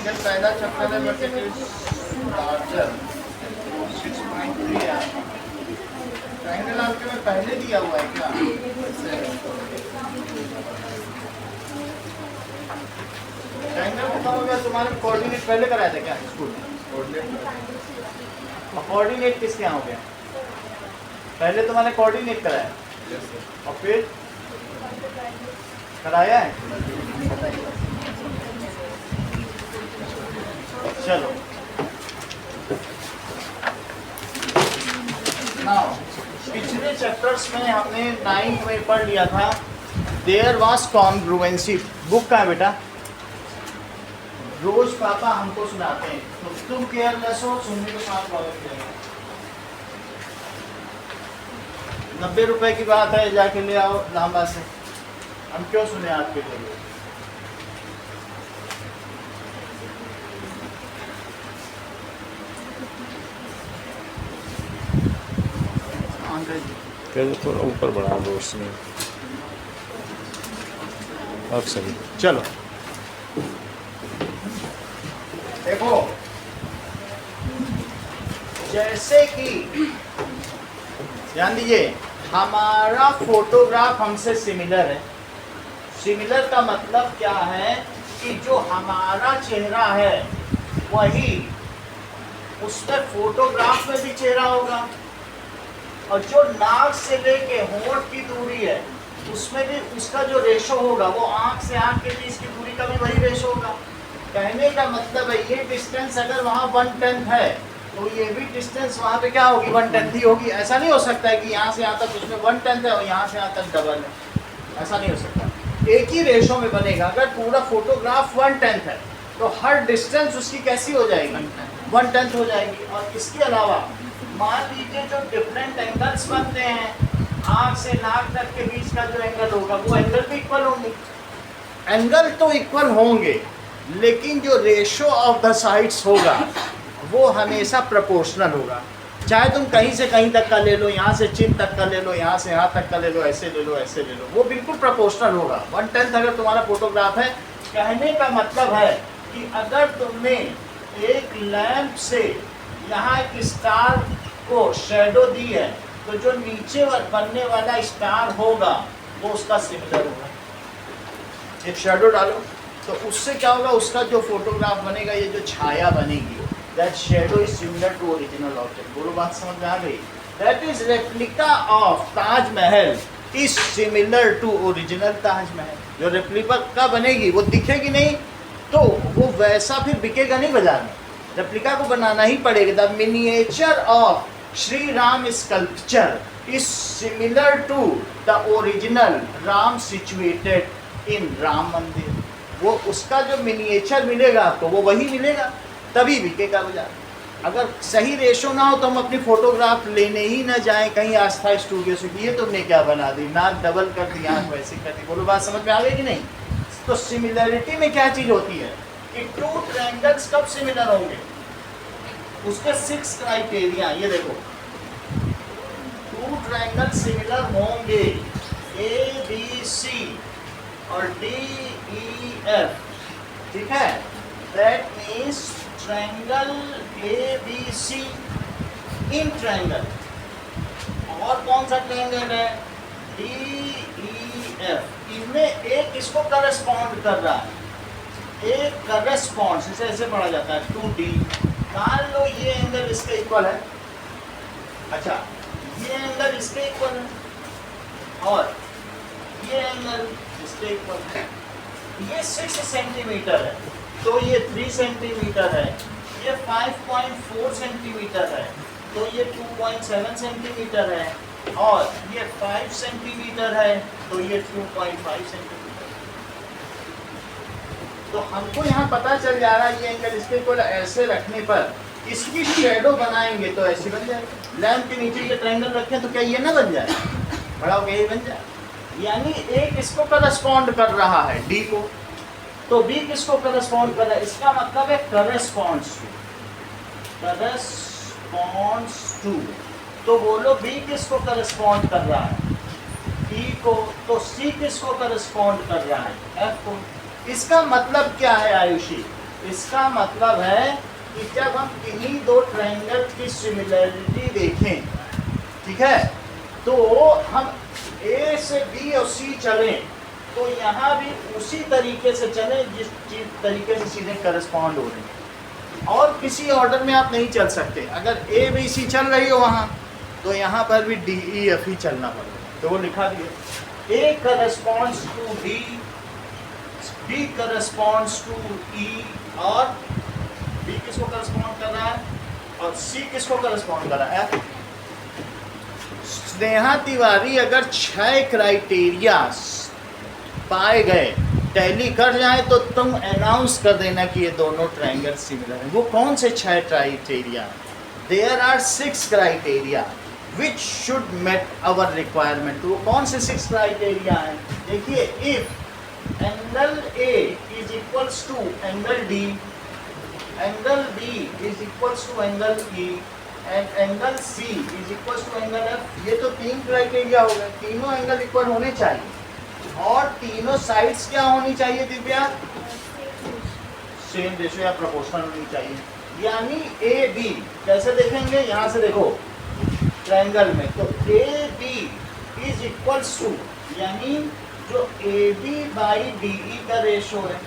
Angle पहला chapter है but it is larger 6.3 है। ट्रायंगल आपके में पहले दिया हुआ है क्या? ट्रायंगल खत्म हो गया, तुम्हारे कोऑर्डिनेट पहले कराया था क्या स्कूल में? कोऑर्डिनेट किसके यहाँ हो गया? पहले तुम्हारे कोऑर्डिनेट कराया और फिर कराया है। चलो नाउ पिछले चैप्टर्स में हमने 9th में पढ़ लिया था देयर वाज कॉन्ग्रुएंसी। बुक का है बेटा? रोज पापा हमको सुनाते हैं तो तुम केयरलेस हो, सुनने के साथ प्रॉब्लम जाएगा। 90 रुपए की बात है, जाके ले आओ लांबा से। हम क्यों सुने आपके लिए? थोड़ा ऊपर बढ़ा दो उसमें। अब सही। चलो देखो, जैसे कि ध्यान दीजिए, हमारा फोटोग्राफ हमसे सिमिलर है। सिमिलर का मतलब क्या है कि जो हमारा चेहरा है वही उसमें फोटोग्राफ में भी चेहरा होगा, और जो नाक से लेके होंठ की दूरी है उसमें भी उसका जो रेशो होगा वो आंख से आंख के बीच की दूरी का भी वही रेशो होगा। कहने का मतलब है ये डिस्टेंस अगर वहाँ 1/10 है तो ये भी डिस्टेंस वहाँ पे क्या होगी? 1/10 ही होगी। ऐसा नहीं हो सकता है कि यहाँ से यहाँ तक उसमें 1/10 है और यहाँ से यहाँ तक डबल है, ऐसा नहीं हो सकता। एक ही रेशो में बनेगा। अगर पूरा फोटोग्राफ 1/10 है तो हर डिस्टेंस उसकी कैसी हो जाएगी? 1/10 हो जाएगी। और इसके अलावा मान लीजिए जो डिफरेंट एंगल्स बनते हैं, आँख से नाक तक के बीच का जो एंगल होगा वो एंगल भी इक्वल होंगे। एंगल तो इक्वल होंगे लेकिन जो रेशो ऑफ द साइड्स होगा वो हमेशा प्रोपोर्शनल होगा। चाहे तुम कहीं से कहीं तक का ले लो, यहाँ से चिन तक का ले लो, यहाँ से यहाँ तक का ले लो, ऐसे ले लो, ऐसे ले लो, वो बिल्कुल प्रोपोर्शनल होगा। 1/10 अगर तुम्हारा फोटोग्राफ है, कहने का मतलब है कि अगर तुमने एक लैंप से यहाँ एक स्टार को शैडो दी है तो जो नीचे बनने वाला स्टार होगा वो उसका सिमिलर होगा। एक शैडो डालो तो उससे क्या होगा? उसका जो फोटोग्राफ बनेगा, ये जो छाया बनेगी, that shadow is similar to original object. बोलो, बात समझ में आ गई? That is replica of Taj Mahal is similar to original Taj Mahal. जो रेप्लिका बनेगी वो दिखेगी नहीं तो वो वैसा फिर बिकेगा नहीं बाजार में। रेप्लिका को बनाना ही पड़ेगा। The miniature of Shri Ram sculpture is similar to the original Ram situated in Ram Mandir. वो उसका जो मिनिएचर मिलेगा आपको वो वही मिलेगा, तभी बिकेगा बाजार। अगर सही रेशो ना हो तो हम अपनी फोटोग्राफ लेने ही ना जाएं कहीं आस्था स्टूडियो से कि ये तुमने क्या बना दी, नाक डबल कर दी, आँख वैसी कर दी। बोलो, बात समझ में आ गई कि नहीं? तो सिमिलरिटी में क्या चीज़ होती है कि टू ट्रायंगल्स कब सिमिलर होंगे? उसके 6 क्राइटेरिया, ये देखो। टू ट्रायंगल सिमिलर होंगे ABC और DEF, ठीक है? That means triangle ABC in triangle. और कौन सा ट्रायंगल है? DEF। इनमें एक इसको करस्पॉन्ड कर रहा है, एक करस्पॉन्ड, इसे ऐसे पढ़ा जाता है 2D। मान लो ये एंगल इसके इक्वल है, अच्छा ये एंगल इसके इक्वल है और ये एंगल इसके इक्वल है। ये 6 सेंटीमीटर है तो ये 3 सेंटीमीटर है, ये 5.4 सेंटीमीटर है तो ये 2.7 सेंटीमीटर है, और ये 5 सेंटीमीटर है तो ये 2.5 सेंटीमीटर। तो हमको यहाँ पता चल जा रहा है ये एंगल इसके को ऐसे रखने पर इसकी शेडो बनाएंगे तो ऐसी बन जाएगी। लैंप के नीचे ये ट्रायंगल रखें तो क्या ये ना बन जाए? बड़ा हो गया, ये बन जाए। यानी एक इसको करस्पॉन्ड कर रहा है डी को, तो बी किसको करस्पॉन्ड कर रहा है? इसका मतलब है करस्पॉन्ड्स टू। तो बोलो बी किसको करस्पॉन्ड कर रहा है? ई को। तो सी किसको करस्पॉन्ड कर रहा है? एफ को। इसका मतलब क्या है आयुषी इसका मतलब है कि जब हम किन्हीं दो ट्रायंगल की सिमिलरिटी देखें, ठीक है, तो हम ए से बी और सी चलें तो यहाँ भी उसी तरीके से चलें जिस तरीके से सीधे करस्पॉन्ड हो रहे हैं, और किसी ऑर्डर में आप नहीं चल सकते। अगर ए बी सी चल रही हो वहाँ, तो यहाँ पर भी डी ई एफ ही चलना पड़ेगा। तो वो लिखा दिया, A corresponds to D, B corresponds to E, और बी किसको करस्पॉन्ड कर रहा है, और सी किसको करस्पॉन्ड कर रहा है। स्नेहा तिवारी अगर 6 क्राइटेरिया पाए गए, टैली कर जाए, तो तुम अनाउंस कर देना कि ये दोनों ट्रायंगल सिमिलर हैं। वो कौन से 6 criteria? There are 6 criteria which should met our requirement. वो कौन से 6 क्राइटेरिया हैं? देखिए, if angle A is equals to angle D, angle B is equals to angle E, and angle C is equals to angle F. ये तो 3 criteria हो गए। तीनों एंगल इक्वल होने चाहिए, और तीनों साइड्स क्या होनी चाहिए दिव्या? सेम रेशियो या प्रोपोर्शनल होनी चाहिए। यानी ए बी कैसे देखेंगे? यहाँ से देखो ट्रायंगल में, तो A B is equals to, यानी जो A B by D E का रेशो है,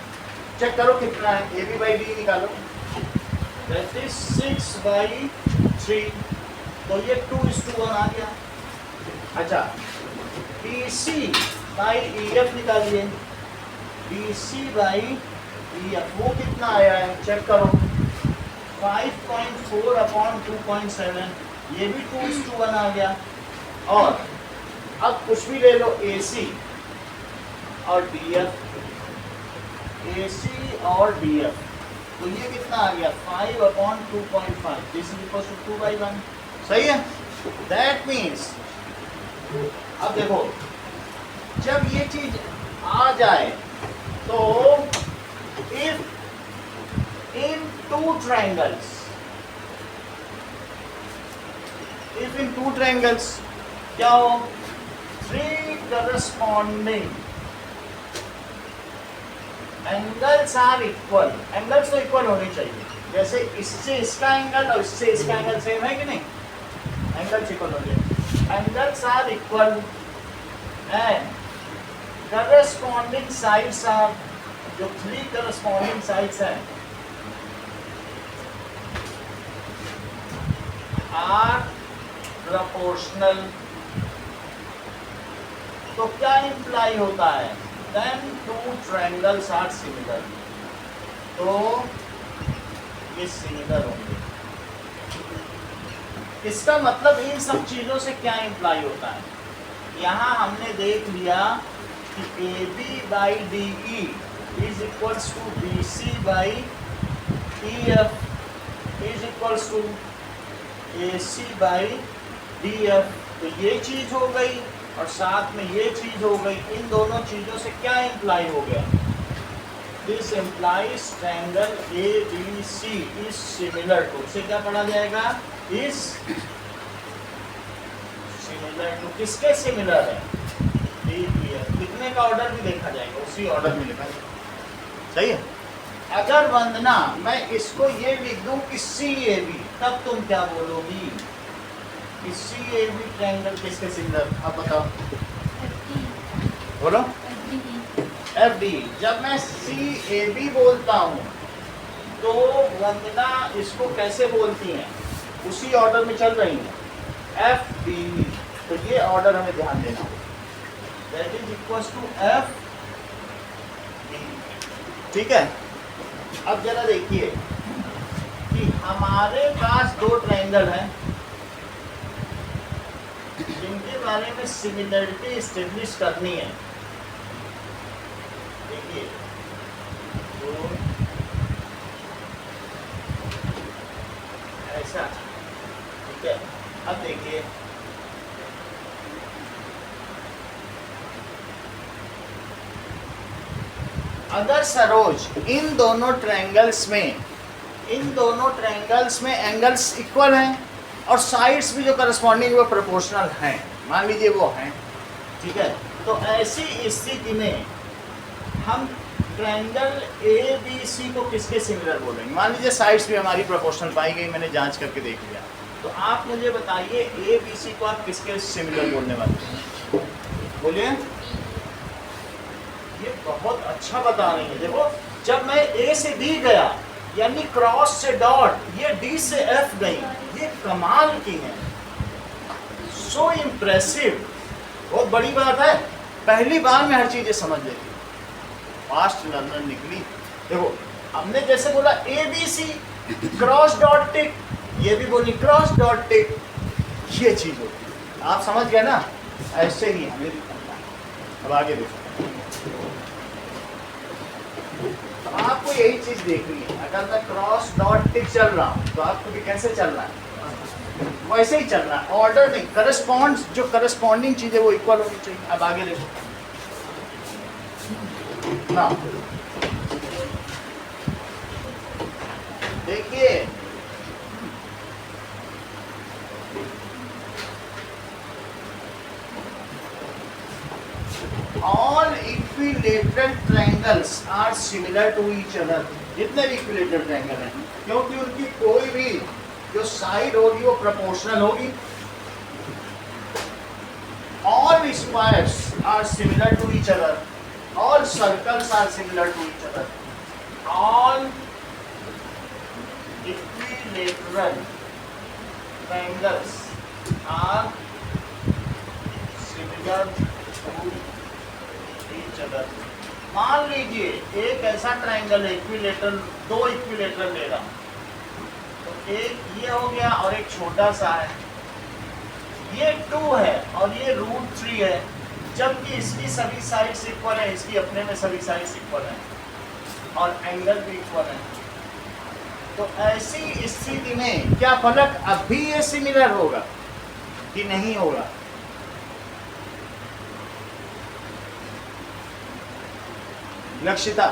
चेक करो कितना है, ए बी बाई डी निकालो, दैट इज 6/3, तो ये 2:1 आ गया। अच्छा, B C by E F निकालिए, B C by E F, वो कितना आया है चेक करो, 5.4/2.7, ये भी 2:1 आ गया। और अब कुछ भी ले लो, ए सी और डी एफ, ए सी और डी एफ, तो ये कितना आ गया 5/2.5, दिस इज इक्वल टू 2/1। सही है। दैट मीन्स, अब देखो, जब ये चीज आ जाए तो इफ इन टू ट्रायंगल्स क्या हो, 3 corresponding angles are equal. Angles तो इक्वल होने चाहिए, जैसे इससे इसका एंगल और इससे इसका एंगल सेम है कि नहीं, एंगल्स इक्वल हो जाए। Angles are equal and corresponding sides are, जो 3 corresponding sides हैं, are proportional। तो क्या इंप्लाई होता है? Then 2 triangles are similar, तो ये सिमिलर होंगे। इसका मतलब इन सब चीजों से क्या इंप्लाई होता है? यहाँ हमने देख लिया कि A B by D E is equals to B C by E F is equals to A C by D F. तो ये चीज हो गई और साथ में ये चीज हो गई। इन दोनों चीजों से क्या इंप्लाई हो गया? This implies triangle A B C is similar to, से क्या पढ़ा जाएगा? इज सिमिलर टू, किसके सिमिलर है? लिखने का ऑर्डर भी देखा जाएगा, उसी ऑर्डर में लिखा जाएगा। सही है। अगर वंदना मैं इसको ये लिख दूं कि सी ए बी, तब तुम क्या बोलोगी कि सी ए बी ट्रायंगल किसके सिमिलर? आप बताओ, बोलो। F D. जब मैं सी ए बी बोलता हूँ तो वंदना इसको कैसे बोलती हैं? उसी ऑर्डर में चल रही है, एफ डी। तो ये ऑर्डर हमें ध्यान देना, that is equals to F D. ठीक है। अब जरा देखिए कि हमारे पास 2 ट्रायंगल हैं जिनके बारे में सिमिलरिटी एस्टेब्लिश करनी है। देखिए, ऐसा, ठीक है। अब देखिए, अगर सरोज इन दोनों ट्रायंगल्स में एंगल्स इक्वल हैं और साइड्स भी जो करस्पॉन्डिंग वो प्रोपोर्शनल हैं, मान लीजिए वो हैं, ठीक है, तो ऐसी स्थिति में हम ट्रायंगल ए बी सी को किसके सिमिलर बोलेंगे? मान लीजिए साइड्स भी हमारी प्रोपोर्शनल पाई गई, मैंने जांच करके देख लिया, तो आप मुझे बताइए ए बी सी को आप किसके सिमिलर बोलने वाले हैं? बोलिए। ये बहुत अच्छा बता रही है। देखो, जब मैं ए से बी गया यानी क्रॉस से डॉट, ये डी से एफ गई, ये कमाल की है, सो इम्प्रेसिव। बहुत बड़ी बात है, पहली बार में हर चीजें समझ लेती, फास्ट लर्नर निकली। देखो, हमने जैसे बोला A B C cross dot tick, ये भी बोली क्रॉस डॉट टिक, ये चीज होती है। आप समझ गए ना? ऐसे ही हमें भी करना है। अब आगे देखो, अब आपको यही चीज देखनी है। अगर मैं क्रॉस डॉट टिक चल रहा हूं तो आपको भी कैसे चलना है? वैसे ही चलना है, ऑर्डर नहीं, करस्पॉन्ड, जो करस्पॉन्डिंग चीज है वो इक्वल होनी चाहिए। अब आगे देखो ना, देखिए all equilateral triangles are similar to each other। जितने भी equilateral triangle हैं, क्योंकि उनकी कोई भी जो साइड होगी वो प्रोपोर्शनल होगी। all squares are similar to each other, all circles are similar to each other, all equilateral triangles are similar to each other। मान लीजिए एक ऐसा ट्राइंगल है इक्विलेटरल, दो इक्विलेटरल ले रहा हूं, तो एक ये हो गया और एक छोटा सा है, ये 2 है और ये √3 है, जबकि इसकी सभी साइड्स इक्वल है, इसकी अपने में सभी साइड्स इक्वल है और एंगल भी इक्वल है। तो ऐसी स्थिति में क्या फलक अब भी ये सिमिलर होगा कि नहीं होगा? लक्षिता,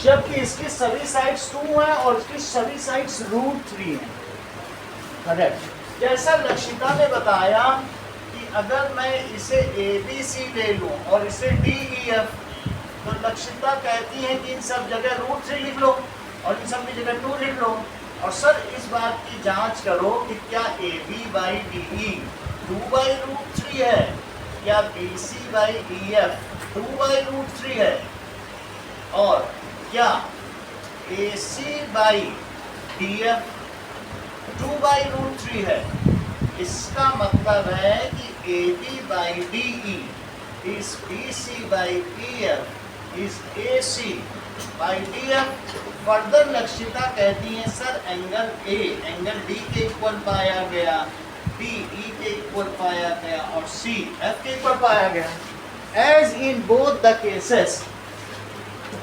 जबकि इसकी सभी साइड्स 2 हैं और इसकी सभी साइड्स √3 हैं, करेक्ट। जैसा लक्षिता ने बताया कि अगर मैं इसे ABC ले लूं और इसे DEF, तो लक्षिता कहती है कि इन सब जगह √3 लिख लो और इन सब की जगह 2 लिख लो। और सर इस बात की जांच करो कि क्या AB/DE 2/√3 है या BC/EF 2/√3 है, और क्या AC/DF 2/√3 है। इसका मतलब है कि AB/DE is BC/EF is AC/DF। Further Lakshita कहती है sir angle A angle D के इक्वल पाया गया, B E के इक्वल पाया गया और C F के इक्वल पाया गया। As in both the cases,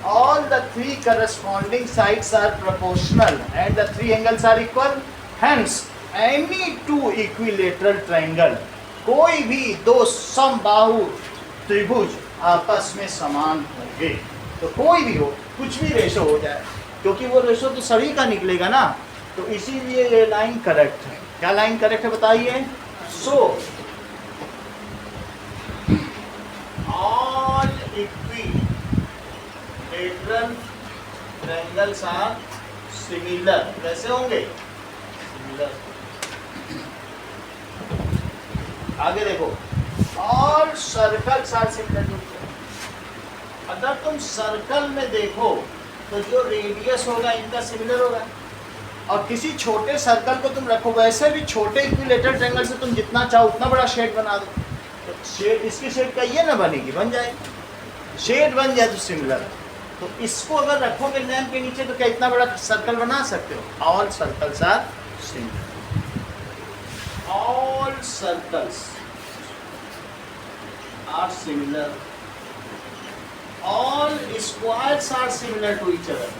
all the 3 corresponding sides are proportional and the 3 angles are equal. Hence, any 2 equilateral triangle, कोई भी 2 समबाहु त्रिभुज आपस में समान होंगे। तो कोई भी हो, कुछ भी रेशो हो जाए, क्योंकि वो रेशो तो सभी का निकलेगा ना, तो इसीलिए ये लाइन करेक्ट है। क्या लाइन करेक्ट है बताइए? So all equilateral triangles are similar. कैसे होंगे? सिमिलर। आगे देखो, all circles are similar to. अगर तुम सर्कल में देखो तो जो रेडियस होगा इनका सिमिलर होगा, और किसी छोटे सर्कल को तुम रखो, वैसे भी छोटे इक्विलेटरल ट्रायंगल से तुम जितना चाहो उतना बड़ा शेड बना दो, तो शेड इसकी शेड का ये ना बनेगी, बन जाएगी, शेड बन जाए तो सिमिलर है। तो इसको अगर रखोगे लैंप के नीचे तो क्या इतना बड़ा सर्कल बना सकते हो? All circles are similar, all circles are similar, all squares are similar to each other।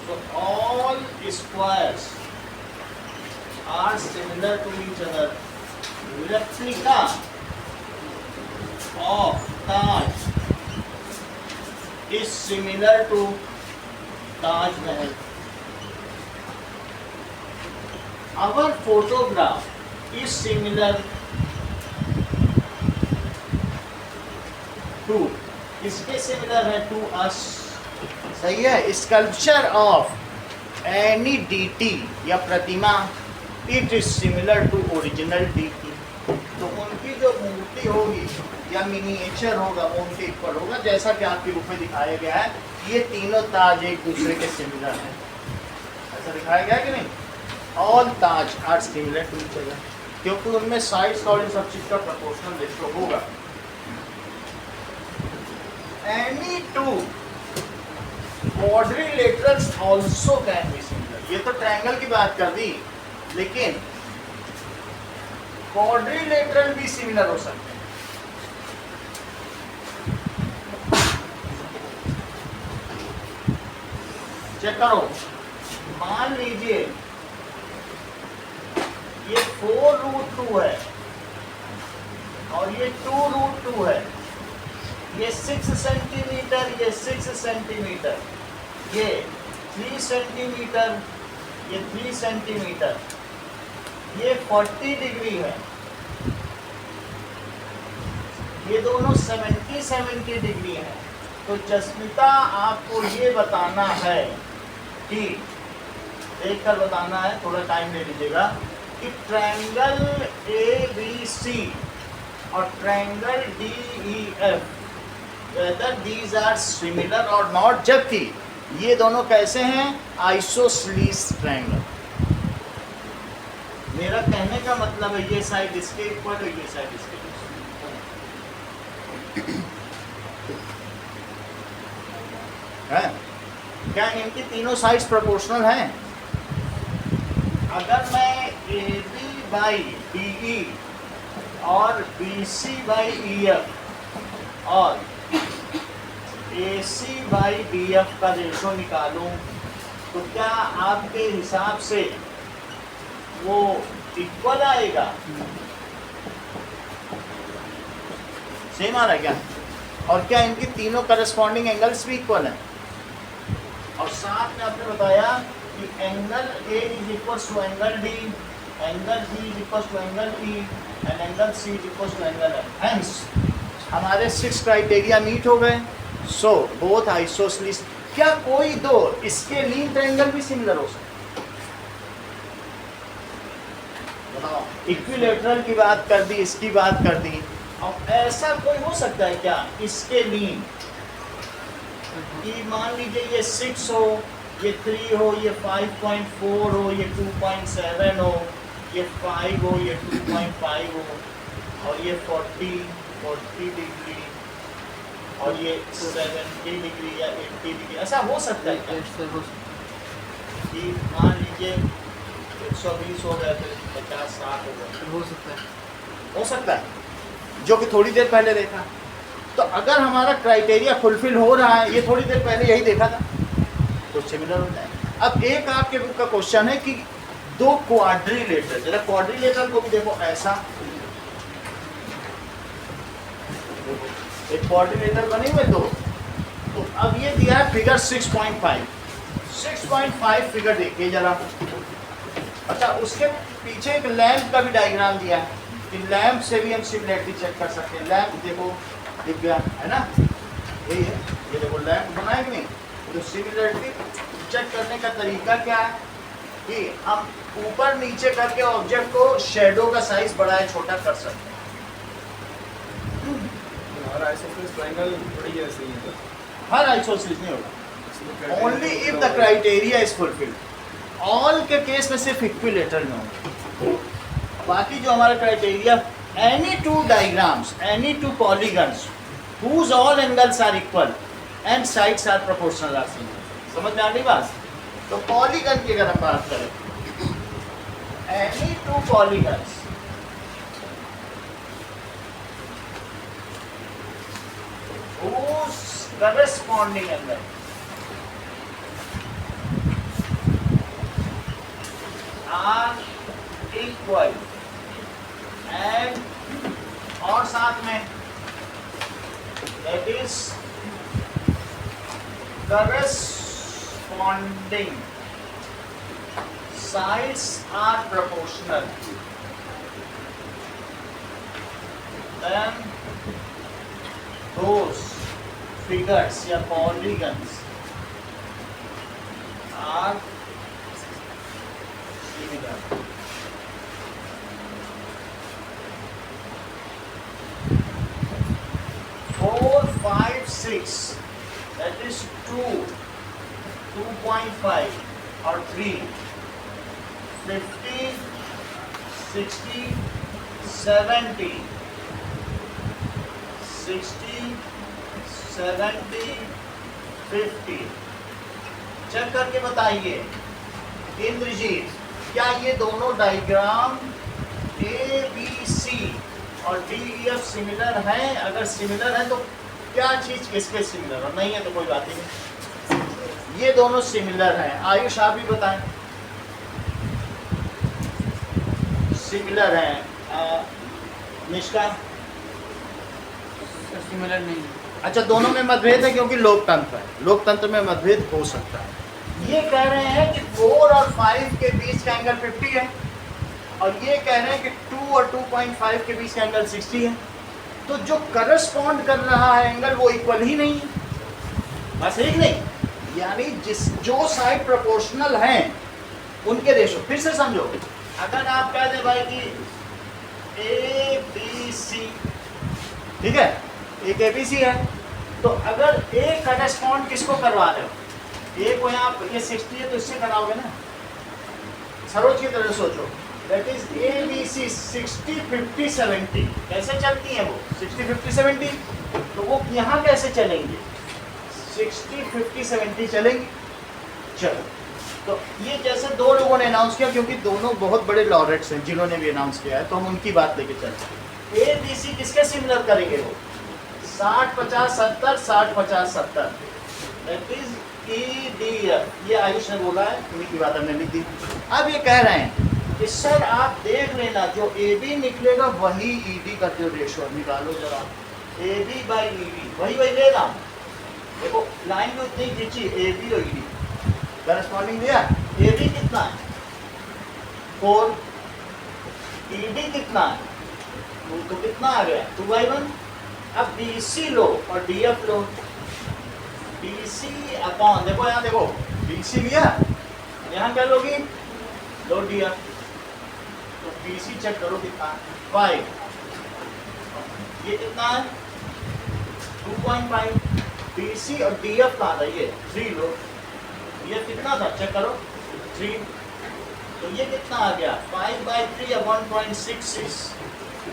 So all squares are similar to each other। Replica of Taj is similar to Taj Mahal। Our photograph is similar to, किसके similar है? To us. सही है। Sculpture of any deity या प्रतिमा, it is similar to original deity. तो उनकी जो मूर्ति होगी या मिनिएचर होगा वो उनके इक्वल होगा, जैसा कि आपके रूप में दिखाया गया है। ये तीनों ताज एक दूसरे के सिमिलर हैं, ऐसा दिखाया गया है कि नहीं? All Taj are similar to each other, क्योंकि उनमें साइज और इन सब चीज का प्रोपोर्शनल रेशियो होगा। Any two quadrilaterals also can be similar. ये तो ट्रायंगल की बात कर दी, लेकिन क्वाड्रिलेटरल भी सिमिलर हो सकते हैं। चेक करो, मान लीजिए ये 4√2 है और ये 2√2 है, ये 6 सेंटीमीटर, ये 6 सेंटीमीटर, ये 3 सेंटीमीटर, ये 3 सेंटीमीटर, ये 40 डिग्री है, ये दोनों 70 डिग्री है। तो जस्मिता आपको ये बताना है कि, देखकर बताना है, थोड़ा टाइम ले लीजिएगा, कि ट्रायंगल ABC और triangle DEF whether these are similar or not, जबकि ये दोनों कैसे हैं? Isosceles triangle. मेरा कहने का मतलब है ये साइड इसके इक्वल है, ये साइड इसके इक्वल है। क्या इनकी तीनों साइड्स प्रोपोर्शनल हैं? अगर मैं AB बाई DE और BC बाई EF और AC बाई DF का रेशो निकालूं, तो क्या आपके हिसाब से वो इक्वल आएगा? सेम आ रहा है क्या? और क्या इनकी तीनों करस्पॉन्डिंग एंगल्स भी इक्वल हैं? और साथ में आपने बताया कि angle A is equal to angle D, angle B is equal to angle E and angle C is equal to angle F। Hence हमारे 6 क्राइटेरिया मीट हो गए। So both isosceles. क्या कोई दो इसके लीन ट्रायंगल भी सिमिलर हो सकते? बताओ, इक्विलेटरल की बात कर दी, इसकी बात कर दी, अब ऐसा कोई हो सकता है क्या इसके लीन कि मान लीजिए ये 6 हो, ये 3 हो, ये 5.4 हो, ये 2.7 हो, ये 5 हो, ये 2.5 हो, और ये 40 डिग्री और ये 70 डिग्री या 80 डिग्री, ऐसा हो सकता है क्या? कि मान लीजिए 120 हो गया, फिर 50-60 हो गया, हो सकता है, जो कि थोड़ी देर पहले देखा। तो अगर हमारा क्राइटेरिया फुलफिल हो रहा है, ये थोड़ी देर पहले यही देखा था, तो सिमिलर हो जाए। अब एक आपके बुक का क्वेश्चन है कि दो क्वाड्रिलेटरल, जरा क्वाड्रिलेटरल को भी देखो, ऐसा एक क्वाड्रिलेटरल बने हुए दो। तो अब ये दिया है फिगर 6.5 फिगर देखिए जरा। अच्छा, उसके पीछे एक लैंप का भी डायग्राम दिया है कि लैंप से भी हम सिमिलरिटी चेक कर सकते हैं। लैंप देखो दिख गया है ना, यही है, ये देखो लैंप बना है कि नहीं। तो सिमिलरिटी चेक करने का तरीका क्या है कि हम ऊपर नीचे करके ऑब्जेक्ट को शेडो का साइज बड़ा या छोटा कर सकते हैं। हर आइसोसेलेस ट्रायंगल थोड़ी ऐसे ही है। हर आइसोसेलेस नहीं होगा, only if the criteria is fulfilled. All के केस में सिर्फ इक्विलेटरल में होगा। बाकी जो हमारा criteria, any two diagrams, any two polygons whose all angles are equal and sides are proportional are similar। समझ में आ रही बात? तो पॉलीगन की अगर हम बात करें, any two polygons whose corresponding angle are equal and, और साथ में that is corresponding sides are proportional, then those figures या polygons are similar. Four, 5, 6. That is 2, 2.5 or 3. 50, 60, 70. 60, 70, 50. Check करके बताइए इंद्रजीत, क्या ये दोनों डायग्राम ए बी सी और डी ई एफ सिमिलर हैं? अगर सिमिलर है तो क्या चीज किसके सिमिलर, और नहीं है तो कोई बात ही नहीं। ये दोनों सिमिलर हैं। आयुष आप भी बताएं। सिमिलर हैं। निष्का सिमिलर नहीं। अच्छा, दोनों में मतभेद है क्योंकि लोकतंत्र है, लोकतंत्र में मतभेद हो सकता है। ये कह रहे हैं कि 4 और 5 के बीच का एंगल 50 है और ये कह रहे हैं कि 2 और 2.5 के बीच का एंगल 60 है। तो जो करस्पॉन्ड कर रहा है एंगल वो इक्वल ही नहीं है, बस एक नहीं, यानी जो साइड प्रोपोर्शनल हैं उनके रेशो। फिर से समझो, अगर आप कह दे भाई कि ए बी सी, ठीक है, एक एबीसी है, तो अगर ए करस्पॉन्ड किसको करवा रहे हो, ए को यहाँ ये 60 है तो इससे कराओगे ना, सरोज की तरह सोचो। That is A B C 60, 50, 70 कैसे चलती है वो 60, 50, 70, तो वो यहाँ कैसे चलेंगे 60, 50, 70 चलेंगे। चलो, तो ये जैसे दो लोगों ने अनाउंस किया, क्योंकि दोनों बहुत बड़े लॉरेट्स हैं जिन्होंने भी अनाउंस किया है, तो हम उनकी बात लेके चलते हैं। ए बी सी किसके सिमिलर करेंगे वो 60, 50, 70, 60, 50, 70। That is E D F. ये आयुष ने बोला है, उन्हीं की बात हमने लिख दी। अब ये कह रहे हैं कि सर आप देख लेना, जो ए बी निकलेगा वही ई डी का जो रेशो निकालो जरा, A B by E D वही लेना। देखो लाइन में उतनी खींची, ए बी और ई डी करस्पॉन्डिंग दिया। ए बी कितना है 4, ई डी कितना है 2, तो कितना आ गया 2/1। अब बी सी लो और डी एफ लो, बी सी अपॉन, देखो यहाँ देखो, बी सी लिया, यहाँ क्या लोगी लो डी एफ, तो बी सी चेक करो कितना 5, ये कितना है 2.5, बी सी और डी एफ कहाँ था ये 3 लो, ये कितना था चेक करो 3, तो ये कितना आ गया 5/3 या 1.66।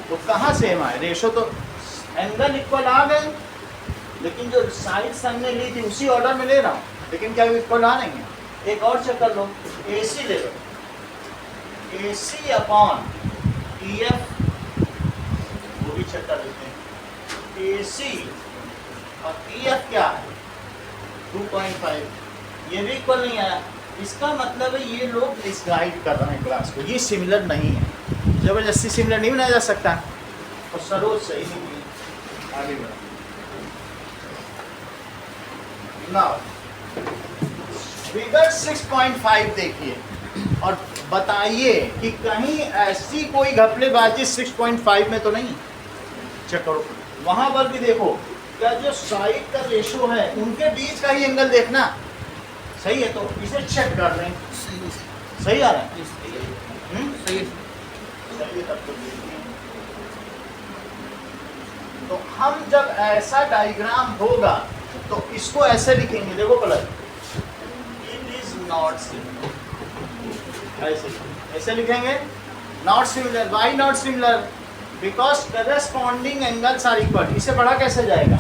तो कहाँ सेम आए रेशो, तो एंगल इक्वल आ गए, लेकिन जो साइड्स हमने ली थी उसी ऑर्डर में ले रहा हूँ, लेकिन क्या इक्वल आ नहीं है। एक और चेक कर लो, ए सी ले लो, ए सी अपॉन ई एफ, वो भी चेक कर लेते हैं। ए सी और ई एफ क्या है 2.5, ये भी इक्वल नहीं आया। इसका मतलब है ये लोग मिसगाइड कर रहे हैं क्लास को, ये सिमिलर नहीं है, जबरदस्ती सिमिलर नहीं बनाया जा सकता, और सरोज सही नहीं है। आगे बढ़ो नाउ, फिगर 6.5 देखिए और बताइए कि कहीं ऐसी कोई घपलेबाजी 6.5 में तो नहीं। चेक करो, वहां पर भी देखो, क्या जो साइड का रेशो है उनके बीच का ही एंगल देखना सही है, तो इसे चेक कर लें। सही आ रहा है, सही है, तब तो देखिए। तो हम जब ऐसा डायग्राम होगा तो इसको ऐसे लिखेंगे, देखो colour, it is not similar, ऐसे लिखेंगे not similar. Why not similar? Because corresponding angles are equal. इसे पढ़ा कैसे जाएगा,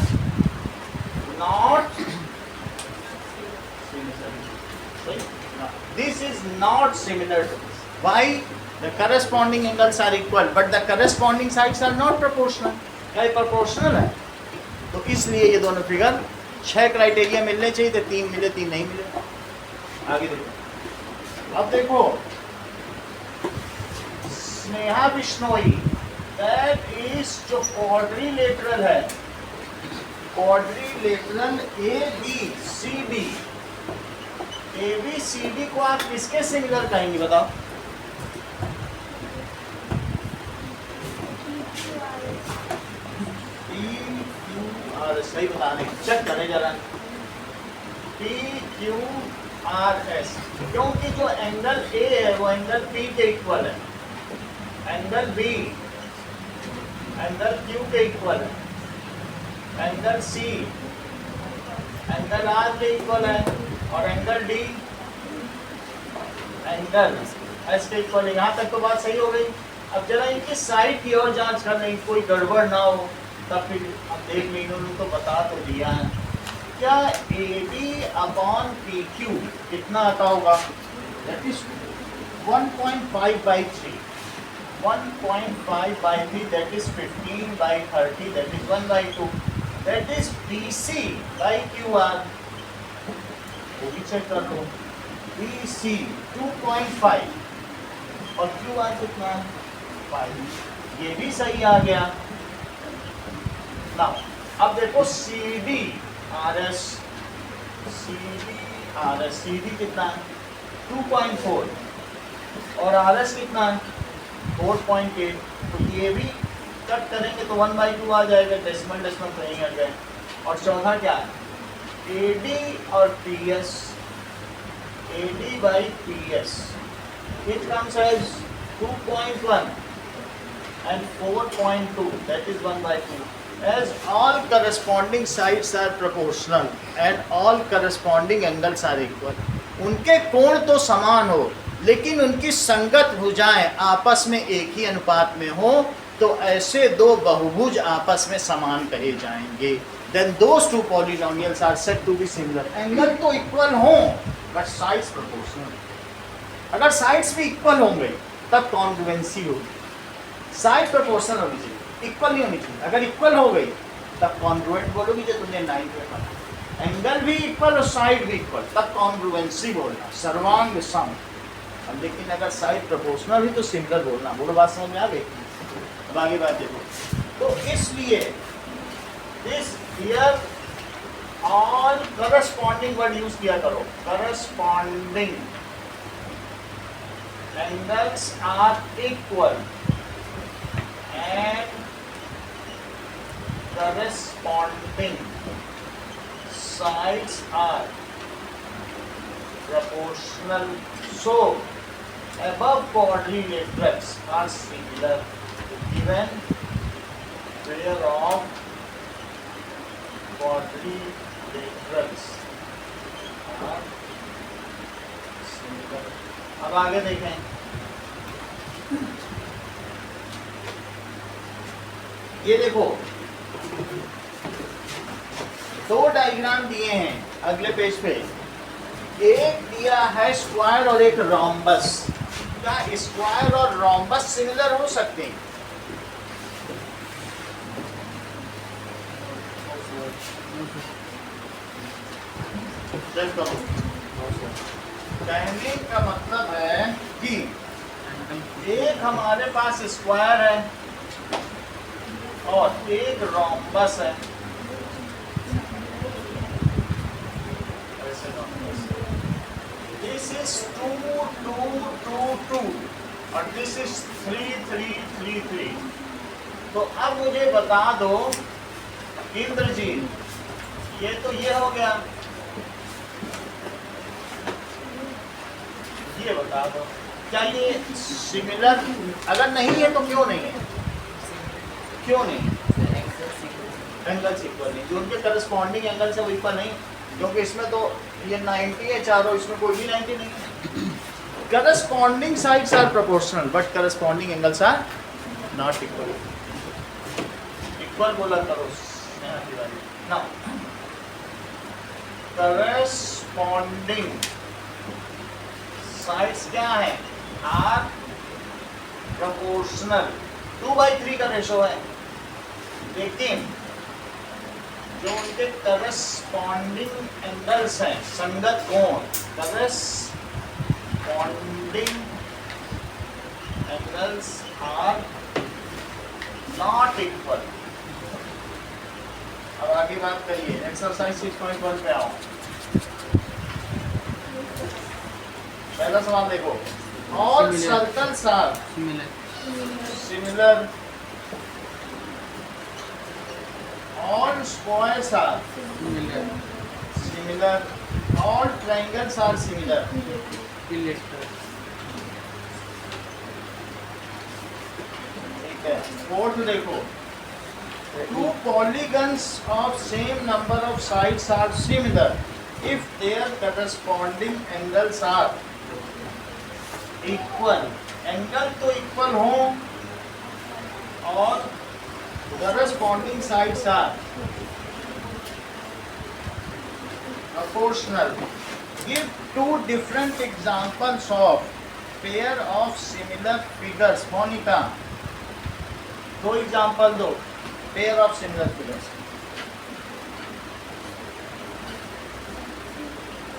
not, this is not similar to this. Why? The corresponding angles are equal, but the corresponding sides are not proportional. क्या proportional है? तो इसलिए ये दोनों फिगर 6 क्राइटेरिया मिलने चाहिए थे, 3 मिले, 3 नहीं मिले। आगे देखो, अब देखो स्नेहा बिश्नोई, दैट इज जो क्वाड्रिलेटरल है, quadrilateral A B C D, A B C D को आप किसके सिमिलर कहेंगे बताओ? सही बता रहे हैं, चेक करें जरा। पी क्यू आर एस, क्योंकि जो एंगल ए है वो एंगल पी के इक्वल है, एंगल बी एंगल क्यू के इक्वल है, एंगल सी एंगल आर के इक्वल है, और एंगल डी एंगल एस के इक्वल है। यहाँ तक तो बात सही हो गई। अब जरा इनकी साइड की और जांच कर लें, कोई गड़बड़ ना हो, तब फिर अब देख लें। इन्होंने तो बता तो दिया है। क्या A B upon P Q कितना आता होगा? That is 1.5/3, 1.5/3, that is 15/30, that is 1/2, that is BC by QR। वो भी चेक कर लो। BC 2.5 और QR कितना? 5। ये भी सही आ गया ना। अब देखो CD RS, CD कितना है? 2.4 और RS कितना है? 4.8। तो ये भी कट करेंगे तो 1/2 आ जाएगा, डेसिमल तो नहीं हट गए। और चौथा क्या है? AD और PS, AD by PS, it comes as 2.1 and 4.2, that is 1/2. As all corresponding sides are proportional and all corresponding angles are equal, उनके कोण तो समान हो लेकिन उनकी संगत भुजाएं आपस में एक ही अनुपात में हो, तो ऐसे दो बहुभुज आपस में समान कहे जाएंगे। Then those two polynomials are said to be similar. Angle तो इक्वल हों बट साइड्स प्रोपोर्शनल। अगर साइड्स भी इक्वल होंगे तब कॉन्ग्रुएंसी होगी। साइड प्रोपोर्शनल होनी चाहिए, इक्वल नहीं होनी चाहिए। अगर इक्वल हो गई तब कॉन्ग्रुएंट बोलोगी, जो तुमने 9th में पढ़ा। एंगल भी इक्वल और साइड भी इक्वल, तब कॉन्ग्रुएंसी बोलना, सर्वांग सम। अब लेकिन अगर साइड प्रोपोर्शनल हुई तो सिमिलर बोलना। बोलो, बात समझ में आ गई? अब आगे बात देखो। तो इसलिए this here all corresponding word use किया करो। Corresponding angles are equal and corresponding sides are proportional. So above quadrilaterals are similar given pair of quadrilaterals are similar. अब आगे देखें। ये देखो, दो डायग्राम दिए हैं अगले पेज पे। एक दिया है स्क्वायर और एक रोम्बस। क्या स्क्वायर और रोम्बस सिमिलर हो सकते हैं? कहने का मतलब है कि एक हमारे पास स्क्वायर है और एक रोम्बस है। दिस इज 2 2 2 2 और दिस इज 3 3 3 3। तो अब मुझे बता दो इंद्रजीत, ये तो ये हो गया, ये बता दो क्या ये सिमिलर? अगर नहीं है तो क्यों नहीं है? क्यों नहीं? एंगल्स इक्वल नहीं, जो उनके करस्पॉन्डिंग एंगल्स है वो इक्वल नहीं, क्योंकि इसमें तो ये 90 है चारों, इसमें कोई भी 90 नहीं है। Corresponding sides are proportional but corresponding angles are not equal. Equal बोला करो ना। करस्पॉन्डिंग साइड्स क्या है? Are proportional. 2/3 का रेशो है, लेकिन जो उनके करस्पॉन्डिंग एंगल्स हैं, संगत कोण, corresponding angles are not equal. अब आगे बात करिए, एक्सरसाइज 6.1 पे आओ। पहला सवाल देखो, all circles are similar, all squares are similar, all triangles are similar. ठीक है, फोर्थ देखो, two polygons of same number of sides are similar if their corresponding angles are equal. Angle तो इक्वल हो और corresponding sides are proportional. Give two different examples of pair of similar figures. Monika, दो example दो pair of similar figures,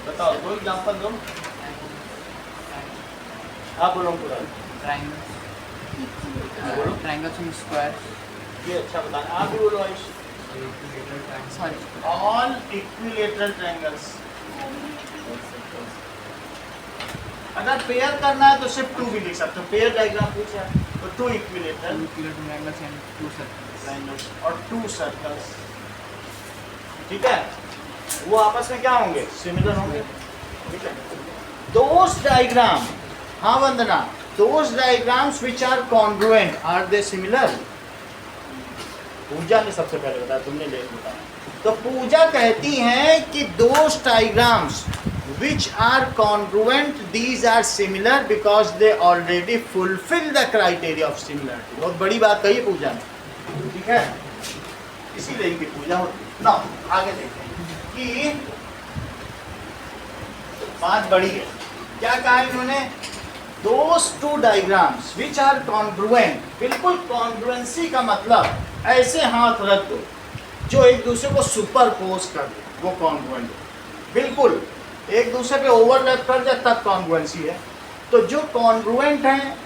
बताओ, दो example दो। आप बोलो पूरा। Triangles and squares. ये अच्छा बताना, आप भी बोलो Ayush. Sorry. All equilateral triangles. अगर पेयर करना है तो सिर्फ टू भी लिख सकते हो, पेयर डायग्राम पूछा तो two equilateral Triangles and two circles. Triangles और टू सर्कल्स, ठीक है, वो आपस में क्या होंगे, सिमिलर होंगे, ठीक है। दोस डायग्राम, हाँ Vandana, those diagrams which are congruent are they similar? Pooja ने सबसे पहले बताया, तुमने लेट बताया। तो पूजा कहती है कि दोस diagrams which are congruent, these are similar because they already fulfill the criteria of similarity. बहुत बड़ी बात कही पूजा ने, ठीक है, इसीलिए इनकी पूजा होती। ना आगे देखते हैं कि बात बड़ी है, क्या कहा इन्होंने, those two diagrams which are congruent, बिल्कुल congruency का मतलब ऐसे हाथ रख दो जो एक दूसरे को सुपरपोज कर दे, वो congruent है। बिल्कुल एक दूसरे पे ओवरलैप कर जाए तब कॉन्ग्रुएंसी है। तो जो कॉन्ग्रुएंट हैं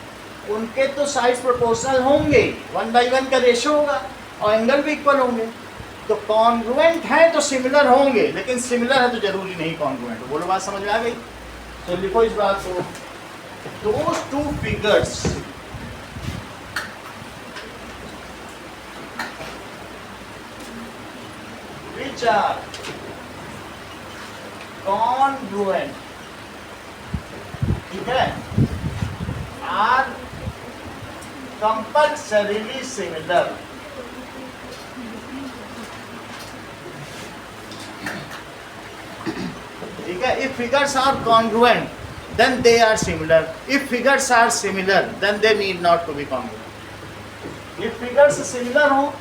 उनके तो साइड्स प्रोपोर्शनल होंगे, 1:1 का रेशियो होगा और एंगल भी इक्वल होंगे। तो कॉन्ग्रुएंट है तो सिमिलर होंगे, लेकिन सिमिलर है तो जरूरी नहीं कॉन्ग्रुएंट। बोलो बात समझ में आ गई? तो लिखो इस बात को, those two figures which are congruent, ठीक है, are compulsorily similar, ठीक है। If figures are congruent then they are similar, if figures are similar then they need not to be congruent। if figures similar हो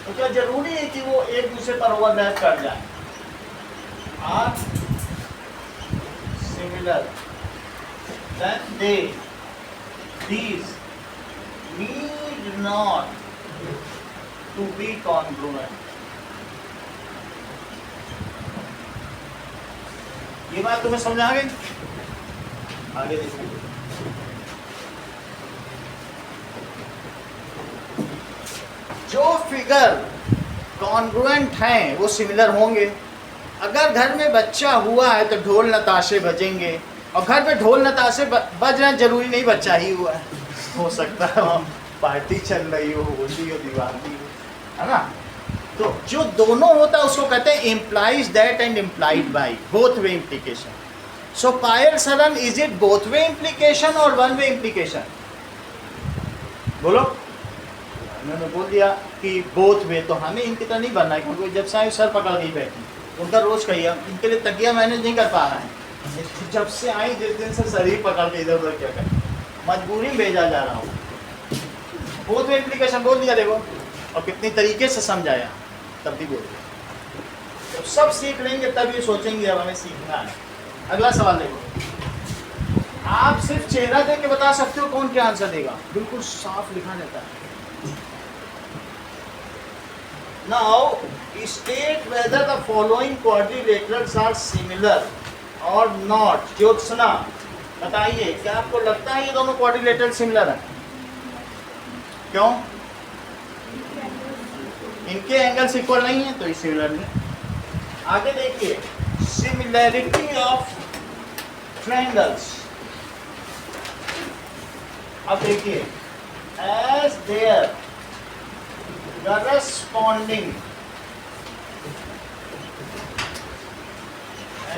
तो क्या जरूरी है कि वो एक दूसरे पर ओवरलैप कर जाए? are similar then these need not to be congruent। ये बात तुम्हें समझ आ गई? आगे देखिए, जो फिगर कॉन्ग्रुएंट हैं वो सिमिलर होंगे। अगर घर में बच्चा हुआ है तो ढोल नताशे बजेंगे, और घर में ढोल नताशे बज रहे हैं, जरूरी नहीं बच्चा ही हुआ है, हो सकता है वहाँ पार्टी चल रही हो, होली हो, दिवाली हो, है ना। तो जो दोनों होता है उसको कहते हैं implies that and implied by, both way implication. So Payal Saran, is it both way implication और वन वे इम्प्लीकेशन? बोलो। उन्होंने बोल दिया कि बोथ वे, तो हमें इनकी तरह नहीं बनना है, क्योंकि जब से सर पकड़ गई बैठी, उनका रोज कहिए, इनके लिए तकिया मैनेज नहीं कर पा रहा है, जब से आई जिस दिन से शरीर पकड़ के इधर उधर क्या करें, मजबूरी में भेजा जा रहा हूँ। बोथ वे इम्प्लीकेशन बोल दिया, देखो, और कितनी तरीके से समझाया, तब भी बोल दिया। जब सब सीख लेंगे तब ये सोचेंगे अब हमें सीखना है। अगला सवाल देखो, आप सिर्फ चेहरा देख के बता सकते हो कौन क्या आंसर देगा, बिल्कुल साफ लिखा रहता है। Now state whether the following quadrilaterals are similar or not। Jyotsna बताइए, क्या आपको लगता है ये दोनों क्वाड्रिलेटरल सिमिलर हैं? क्यों? इनके एंगल्स इक्वल नहीं है तो ये सिमिलर नहीं। आगे देखिए, सिमिलैरिटी ऑफ ट्रायंगल्स। अब देखिए, as there corresponding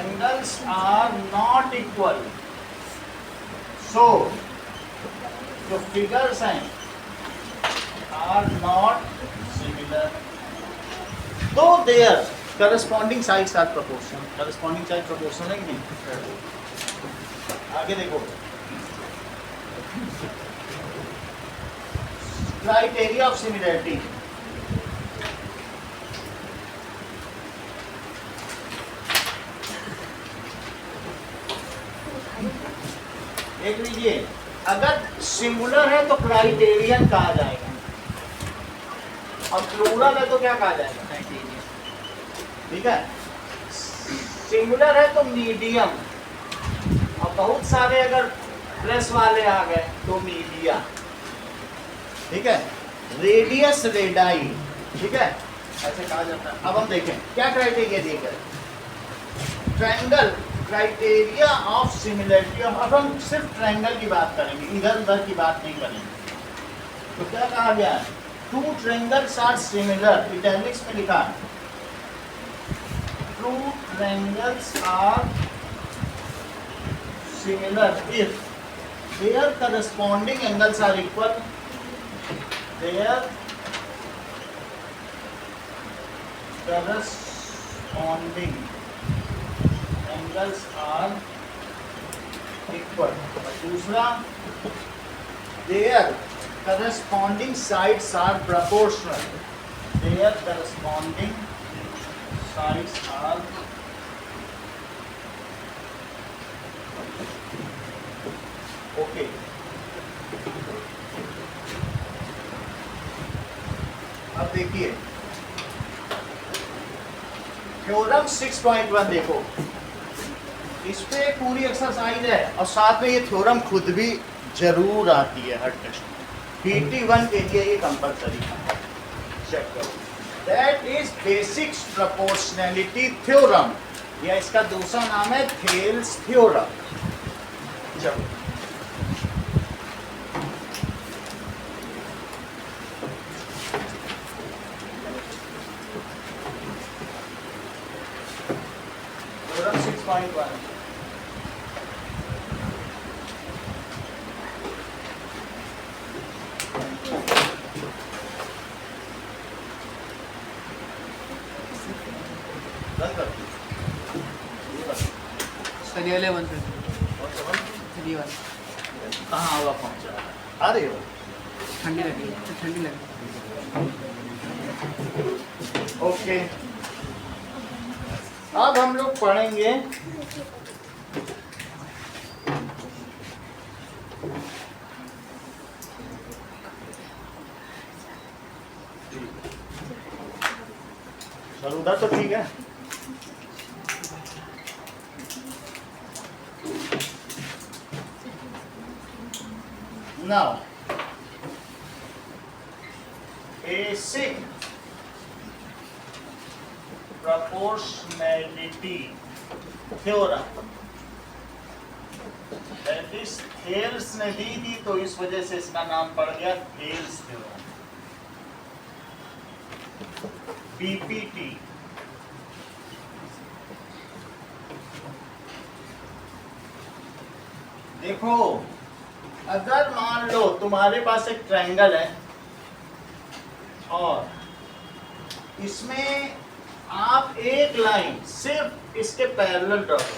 angles are not equal, so जो figures हैं are not similar, though their corresponding sides are proportional. corresponding side proportional है कि नहीं? आगे देखो, criteria of similarity. देख लीजिए, अगर सिंगुलर है तो क्राइटेरियन कहा जाएगा, और प्लूरल है तो क्या कहा जाएगा? क्राइटेरिया। ठीक है, सिंगुलर है तो मीडियम, और बहुत सारे अगर प्लस वाले आ गए तो मीडिया। ठीक है, रेडियस रेडाई, ठीक है, ऐसे कहा जाता है। अब हम देखें क्या क्राइटेरिया दिए गए। Triangle, criteria of similarity. अब हम सिर्फ ट्रायंगल की बात करेंगे, इधर उधर की बात नहीं करेंगे। तो क्या कहा गया है? Two triangles are similar, italics में लिखा है, two triangles are similar if their corresponding angles are equal, their corresponding angles are equal। और दूसरा, their corresponding sides are proportional, their corresponding sides are okay. अब देखिए थ्योरम 6.1 देखो, इस पे पूरी एक्सरसाइज है और साथ में ये थ्योरम खुद भी जरूर आती है हर टेस्ट में। PT1 के लिए ये कंपलसरी है, चेक करो। That is basic proportionality theorem, या इसका दूसरा नाम है थेल्स थ्योरम। चलो थ्योरम 6.1 सर ये 1 3 1 कहाँ हुआ पहुँचा? आ रही हो? ठंडी लगी, ठंडी लगी। ओके, अब हम लोग पढ़ेंगे सर, उधर तो ठीक है। Now basic proportionality theorem, that is Thales ने दी थी तो इस वजह से इसका नाम पड़ गया थेल्स थ्योरम, BPT। देखो, अगर मान लो तुम्हारे पास एक ट्रायंगल है और इसमें आप एक लाइन सिर्फ इसके पैरेलल ड्रॉ करो,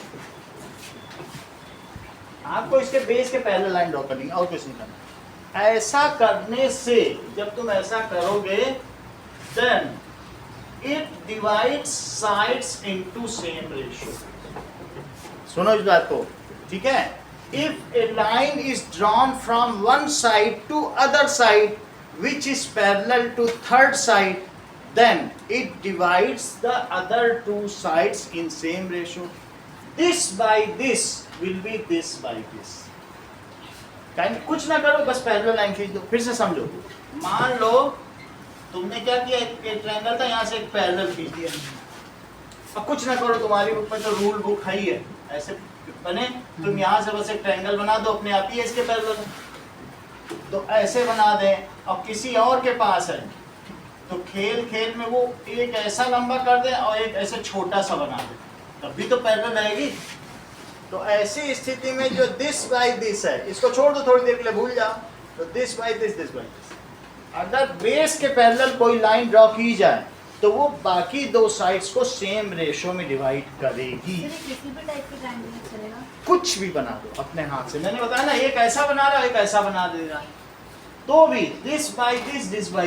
आपको इसके बेस के पैरेलल लाइन ड्रॉ करनी है और कुछ नहीं करना। ऐसा करने से जब तुम ऐसा करोगे then it divides sides into same ratio. सुनो इस बात को, ठीक है। If a line is drawn from one side to other side which is parallel to third side, then it divides the other two sides in same ratio. This by this will be this by this. कुछ ना करो, बस parallel line खींच दो। फिर से समझो, मान लो तुमने क्या किया, एक ट्रायंगल था, यहाँ से एक पैरेलल खींच दिया। अब कुछ ना करो, तुम्हारी बुक में तो रूल बुक है ही है, ऐसे बने, तुम यहाँ से बस एक ट्रायंगल बना दो, अपने आप ही है इसके पैरेलल। तो ऐसे बना दें, और किसी और के पास है तो खेल खेल में वो एक ऐसा लंबा कर दें और एक ऐसे छोटा सा बना दें। तभी तो पैरेलल आएगी। तो ऐसी स्थिति में जो दिस बाय दिस है, इसको छोड़ दो थोड़ी देर के लिए, भूल जाओ। तो this by this, this by this, अगर बेस के पैरेलल कोई लाइन ड्रॉ की जाए तो वो बाकी दो साइड्स को सेम रेशो में डिवाइड करेगी। किसी भी टाइप के ट्रायंगल चलेगा। कुछ भी बना दो अपने हाथ से, मैंने बताया ना, एक ऐसा बना रहा है, एक ऐसा बना दे रहा है, तो भी दिस बाय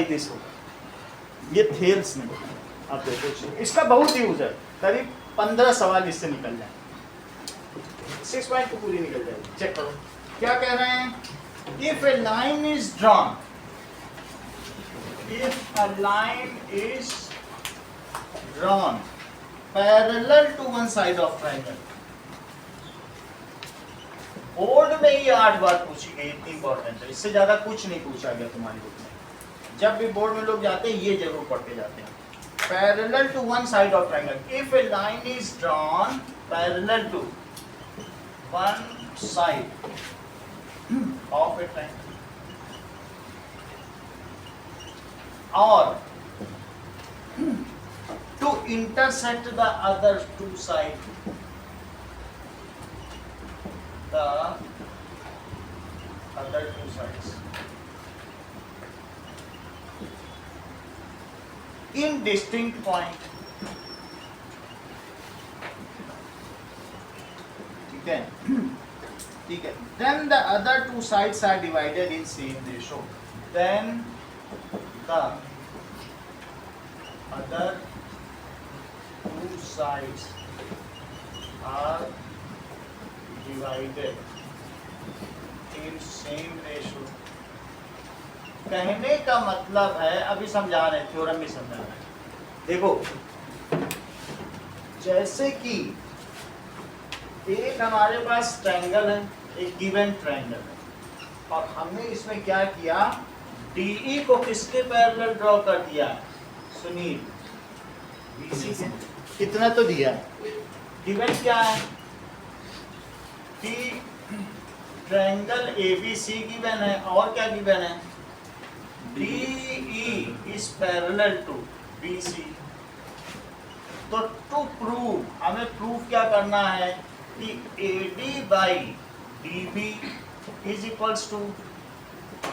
दिस होगा। ये थेल्स में आप देखो, इसका बहुत यूज है, करीब 15 सवाल इससे निकल जाए, 6 पॉइंट को पूरी निकल जाएगी। चेक करो क्या कह रहे हैं। If a line is drawn, if a line is drawn parallel to one side of triangle, board में ही 8 बार पूछी गई, इतनी इंपॉर्टेंट है, इससे ज्यादा कुछ नहीं पूछा गया तुम्हारी बुक में। जब भी बोर्ड में लोग जाते हैं ये जरूर पढ़ के जाते हैं। Parallel to one side of triangle, if a line is drawn parallel to one side of a triangle, or to intersect the other two sides, the other two sides in distinct point, ठीक है, ठीक है, then the other two sides are divided in same ratio, then the other two sides are divided in same ratio। कहने का मतलब है, अभी समझा रहे हैं, थ्योरम भी समझा रहे हैं। देखो, जैसे कि एक हमारे पास ट्रायंगल है, एक गिवन ट्रायंगल है, और हमने इसमें क्या किया, DE को किसके पैरेलल ड्रॉ कर दिया, सुनील, BC से। कितना तो दिया, गिवन क्या है कि ट्रायंगल ABC गिवन है, और क्या गिवन है, DE is parallel to BC। तो टू प्रूव, हमें प्रूव क्या करना है कि AD by DB is equals to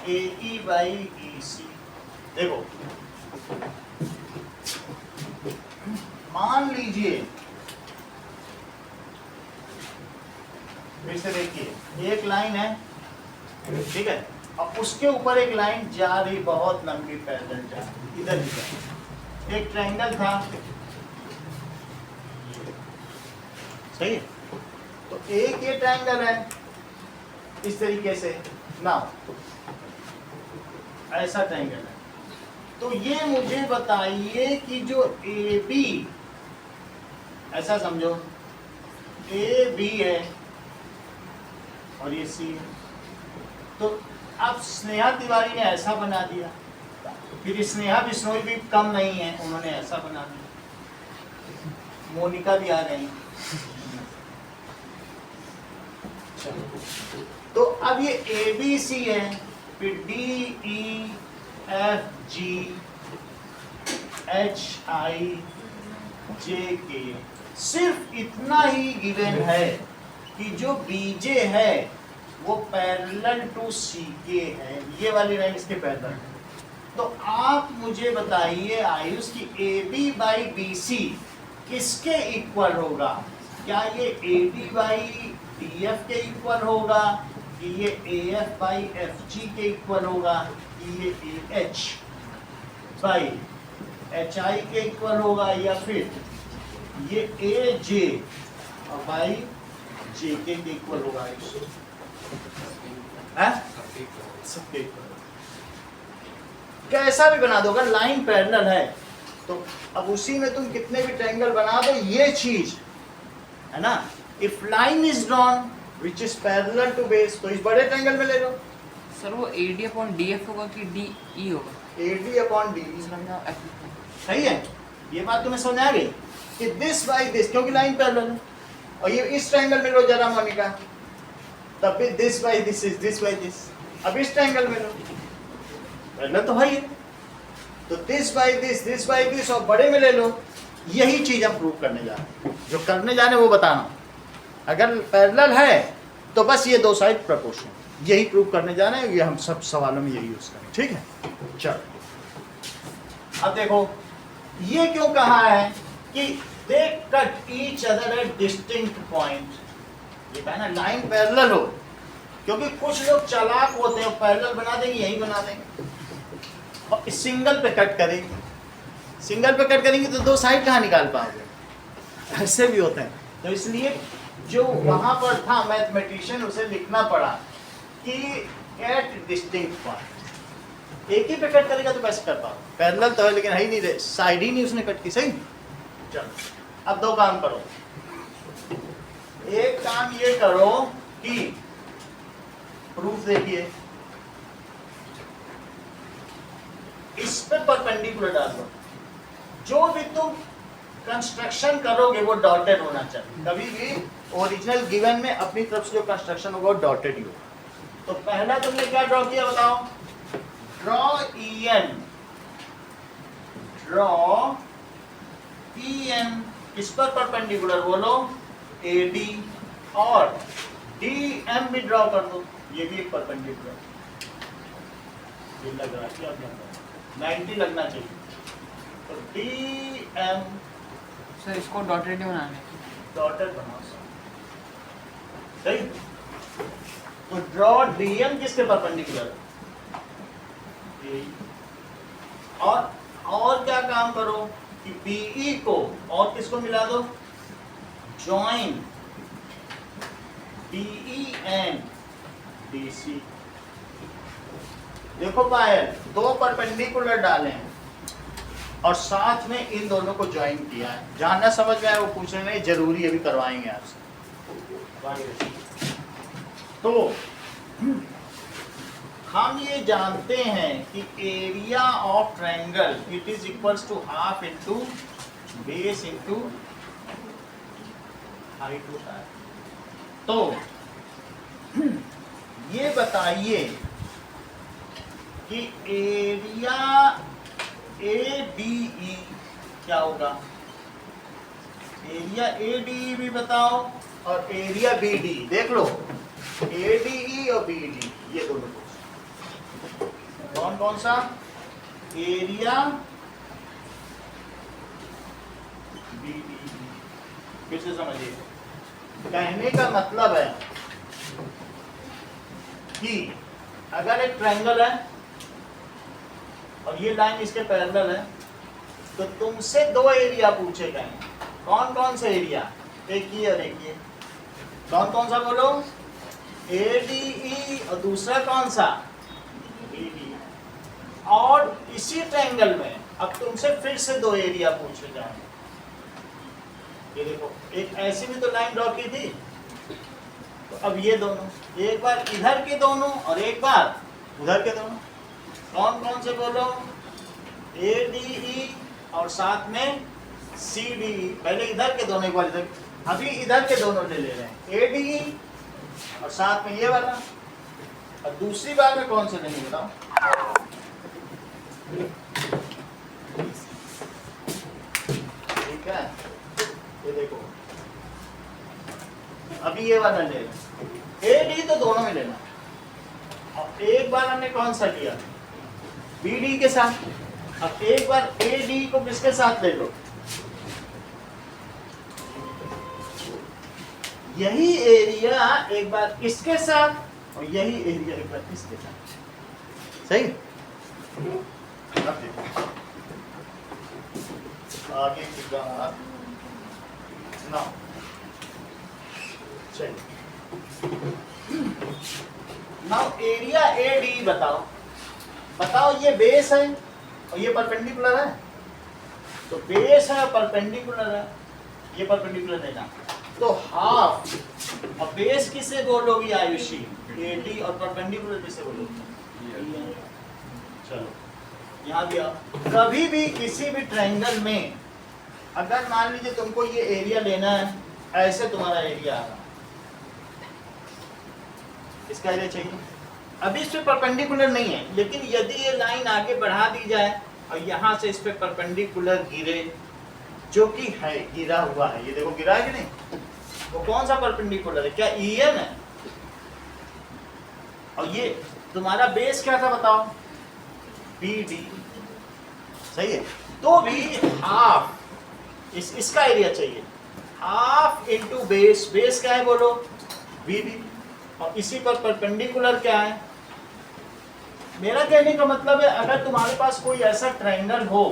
AE by EC। देखो, मान लीजिए, फिर से देखिए, एक लाइन है, ठीक है, अब उसके ऊपर एक लाइन जा रही, बहुत लंबी पैरेलल जा रही, इधर ही एक ट्रायंगल था, सही है। तो एक ये ट्रायंगल है इस तरीके से ना, ऐसा ट्रायंगल है। तो ये मुझे बताइए कि जो AB, ऐसा समझो, AB है और ये C है, तो अब स्नेहा तिवारी ने ऐसा बना दिया, फिर स्नेहा बिश्नोई भी कम नहीं है, उन्होंने ऐसा बना दिया, मोनिका भी आ गई। तो अब ये ABC है, फिर DEFG HIJK, सिर्फ इतना ही गिवन है कि जो BJ है वो पैरेलल टू CK है, ये वाली लाइन इसके पैरेलल है। तो आप मुझे बताइए आयुष की AB बाई BC किसके इक्वल होगा? क्या ये AD बाई DF के इक्वल होगा, कि ये AF बाई FG के इक्वल होगा, कि ये AH बाई HI के इक्वल होगा, या फिर ये AJ बाई JK के इक्वल होगा? सबके इक्वल। कैसा भी बना दो, अगर लाइन पैरेलल है तो अब उसी में तुम कितने भी ट्रायंगल बना दो, ये चीज है ना। If line is drawn which is parallel to base, तो इस बड़े ट्रायंगल में ले लो। सर वो AD अपॉन DF होगा कि DE होगा? AD अपॉन DE, सही है। ये बात तुम्हें समझ आ गई कि दिस बाई दिस, क्योंकि लाइन पैरेलल है। और ये इस ट्रायंगल में लो जरा मोनिका, तब भी this by this is this by this. अब इस ट्रायंगल में लो, पैरेलल तो है ही, तो दिस बाई दिस और बड़े में ले लो, यही चीज हम प्रूव करने जा रहे हैं, जो करने जा रहे हैं वो बताना। अगर पैरेलल है तो बस ये दो साइड प्रोपोर्शनल, यही प्रूव करने जा रहे हैं, ये हम सब सवालों में यही यूज करें, ठीक है। चलो अब देखो ये क्यों कहा है कि they cut each other at distinct point, ये कहा ना लाइन पैरेलल हो, क्योंकि कुछ लोग चालाक होते हैं, पैरेलल बना देंगे, यही बना देंगे और सिंगल पे कट करेंगे। सिंगल पे कट करेंगे तो दो साइड कहाँ निकाल पाओगे, ऐसे भी होते हैं। तो इसलिए जो वहां पर था मैथमेटिशियन, उसे लिखना पड़ा कि एट डिस्टिंक्ट पॉइंट, एक ही पे कट करेगा तो कैसे कर पाओ, पैरेलल तो है लेकिन है ही नहीं, साइड ही नहीं उसने कट की, सही। चलो अब दो काम करो, एक काम ये करो कि प्रूफ देखिए, इस पे परपेंडिकुलर डाल दो, जो भी तुम कंस्ट्रक्शन करोगे वो डॉटेड होना चाहिए, कभी भी ओरिजिनल गिवन में अपनी तरफ से जो कंस्ट्रक्शन होगा वो डॉटेड ही होगा। तो पहला तुमने क्या ड्रॉ किया बताओ, ड्रॉ EN किस पर परपेंडिकुलर बोलो, AD, और DM भी ड्रॉ कर दो, ये भी एक परपेंडिकुलर, ये लग रहा है क्या 90 लगना चाहिए, तो DM सर इसको डॉटेड ही बनाना है। डॉटेड बनाओ सही। तो ड्रॉ DM किसके परपेंडिकुलर है, और क्या काम करो कि BE को और किसको मिला दो, जॉइन BE एंड DC। देखो पायल, दो परपेंडिकुलर डाले हैं और साथ में इन दोनों को ज्वाइन किया है, जानना समझ में आया वो पूछने नहीं जरूरी, अभी करवाएंगे आपसे। तो हम ये जानते हैं कि area of triangle it is equals to half into base into height होता है। तो ये बताइए कि एरिया ADE क्या होगा, एरिया ADE भी बताओ और एरिया BD देख लो, ADE और BD ये दोनों कौन कौन सा, एरिया BD, फिर से समझिए, कहने का मतलब है कि अगर एक ट्रायंगल है और ये लाइन इसके पैरेलल है तो तुमसे दो एरिया पूछे गए, कौन कौन से एरिया, एक ये और एक ये, कौन कौन सा बोलो, ADE और दूसरा कौन सा BD। और इसी ट्रायंगल में अब तुमसे फिर से दो एरिया पूछे जाएंगे, ये देखो एक ऐसी भी तो लाइन ड्रॉ की थी, तो अब ये दोनों, एक बार इधर के दोनों और एक बार उधर के दोनों, कौन कौन से बोलो, ADE और साथ में CDE, पहले इधर के दोनों, एक बार इधर, अभी इधर के दोनों ले रहे हैं, ADE और साथ में ये वाला, और दूसरी बार में कौन से लेंगे बताओ, ठीक है, ये देखो अभी ये वाला ले रहे, AD तो दोनों में लेना, और एक बार हमने कौन सा लिया, BD के साथ, अब एक बार AD को किसके साथ ले लो, यही एरिया एक बार इसके साथ और यही एरिया एक बार इसके साथ, सही। अब देखो आगे की बात ना, चलिए नाउ एरिया AD बताओ, बताओ ये बेस है और ये परपेंडिकुलर है, तो बेस है और परपेंडिकुलर है, ये परपेंडिकुलर है ना, तो हाफ, और बेस किसे बोलोगी आयुषी, AD, और परपेंडिकुलर किसे बोलोगी, चलो यहाँ भी आओ। कभी भी किसी भी ट्रायंगल में अगर मान लीजिए तुमको ये एरिया लेना है, ऐसे तुम्हारा एरिया आ रहा, इसका एरिया चाहिए, अभी इस पे परपेंडिकुलर नहीं है, लेकिन यदि ये लाइन आगे बढ़ा दी जाए और यहाँ से इस पे परपेंडिकुलर गिरे, जो कि है गिरा हुआ है, ये देखो गिरा है कि नहीं, वो कौन सा परपेंडिकुलर है, क्या EN है, और ये तुम्हारा बेस क्या था बताओ, BD, सही है। तो भी हाफ इसका एरिया चाहिए, हाफ इंटू बेस, बेस क्या है बोलो, BD, और इसी पर परपेंडिकुलर क्या है। मेरा कहने का मतलब है अगर तुम्हारे पास कोई ऐसा ट्रायंगल हो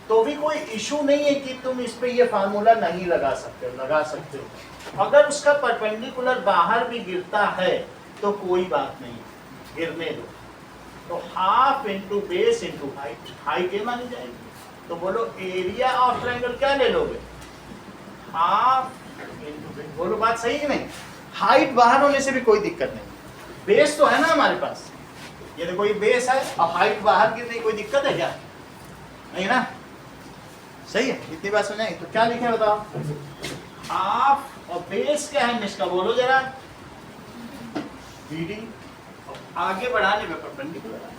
तो भी कोई इशू नहीं है कि तुम इस पे ये फार्मूला नहीं लगा सकते हो, लगा सकते हो। अगर उसका परपेंडिकुलर बाहर भी गिरता है तो कोई बात नहीं, गिरने दो। तो half into base into height, height ये मानी जाएगी। तो बोलो एरिया ऑफ ट्रायंगल क्या ले लोगे, हाफ इंटू बेस। बोलो बात सही है नहीं, हाइट बाहर होने से भी कोई दिक्कत नहीं, बेस तो है ना हमारे पास, ये देखो ये बेस है और हाइट बाहर गिरने की कोई दिक्कत है क्या, नहीं ना, सही है। इतनी बात समझाएंगे तो क्या लिखे बताओ, हाफ और बेस क्या है इसका बोलो जरा, BD, और आगे बढ़ाने पे परपेंडिकुलर है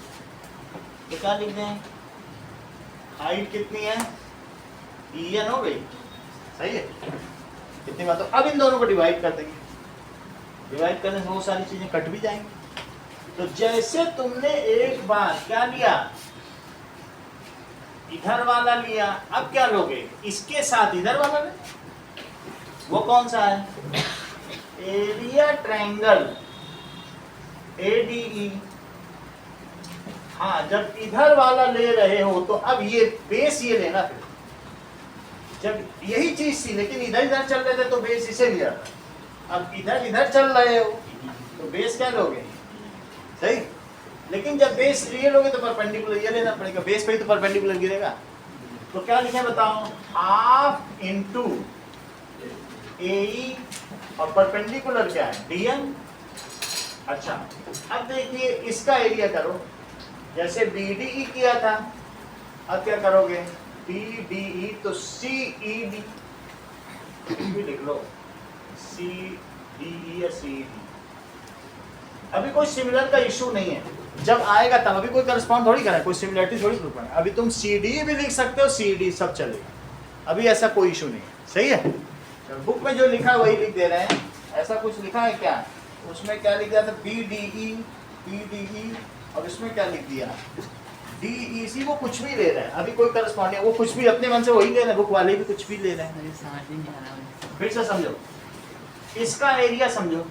तो क्या लिख दें, हाइट कितनी है, EN हो गई, सही है। इतनी बात। तो अब इन दोनों को डिवाइड कर देंगे, डिवाइड करने से बहुत सारी चीजें कट भी जाएंगी। तो जैसे तुमने एक बार क्या लिया, इधर वाला लिया, अब क्या लोगे, इसके साथ इधर वाला ले, वो कौन सा है, एरिया ट्रायंगल ADE। हाँ, जब इधर वाला ले रहे हो तो अब ये बेस ये लेना, फिर जब यही चीज थी लेकिन इधर इधर चल रहे थे तो बेस इसे लिया था, अब इधर इधर चल रहे हो तो बेस क्या लोगे, सही। लेकिन जब बेस लिए लोगे तो परपेंडिकुलर ये लेना पड़ेगा, बेस पे ही तो परपेंडिकुलर गिरेगा। तो क्या लिखे बताओ, हाफ इंटू AE, और परपेंडिकुलर क्या है, DM। अच्छा, अब देखिए इसका एरिया करो, जैसे BDE किया था, अब क्या करोगे, BDE, तो CED भी लिख लो, CDE या CED। अभी कोई सिमिलर का इशू नहीं है, जब आएगा तब, अभी कोई करस्पॉन्ड थोड़ी करें, कोई सिमिलरिटी थोड़ी प्रूव करना। अभी तुम CDE भी लिख सकते हो, CED सब चलेगा, अभी ऐसा कोई इशू नहीं है, सही है। बुक में जो लिखा है वही लिख दे रहे हैं, ऐसा कुछ लिखा है क्या, उसमें क्या लिख दिया था, BDE, PDE, और इसमें क्या लिख दिया, DEC, वो कुछ भी ले रहे हैं, अभी कोई करस्पॉन्ड नहीं, वो कुछ भी अपने मन से वही ले रहे हैं, बुक वाले भी कुछ भी ले रहे हैं। मुझे समझ नहीं आ रहा। फिर से समझो, इसका एरिया समझो,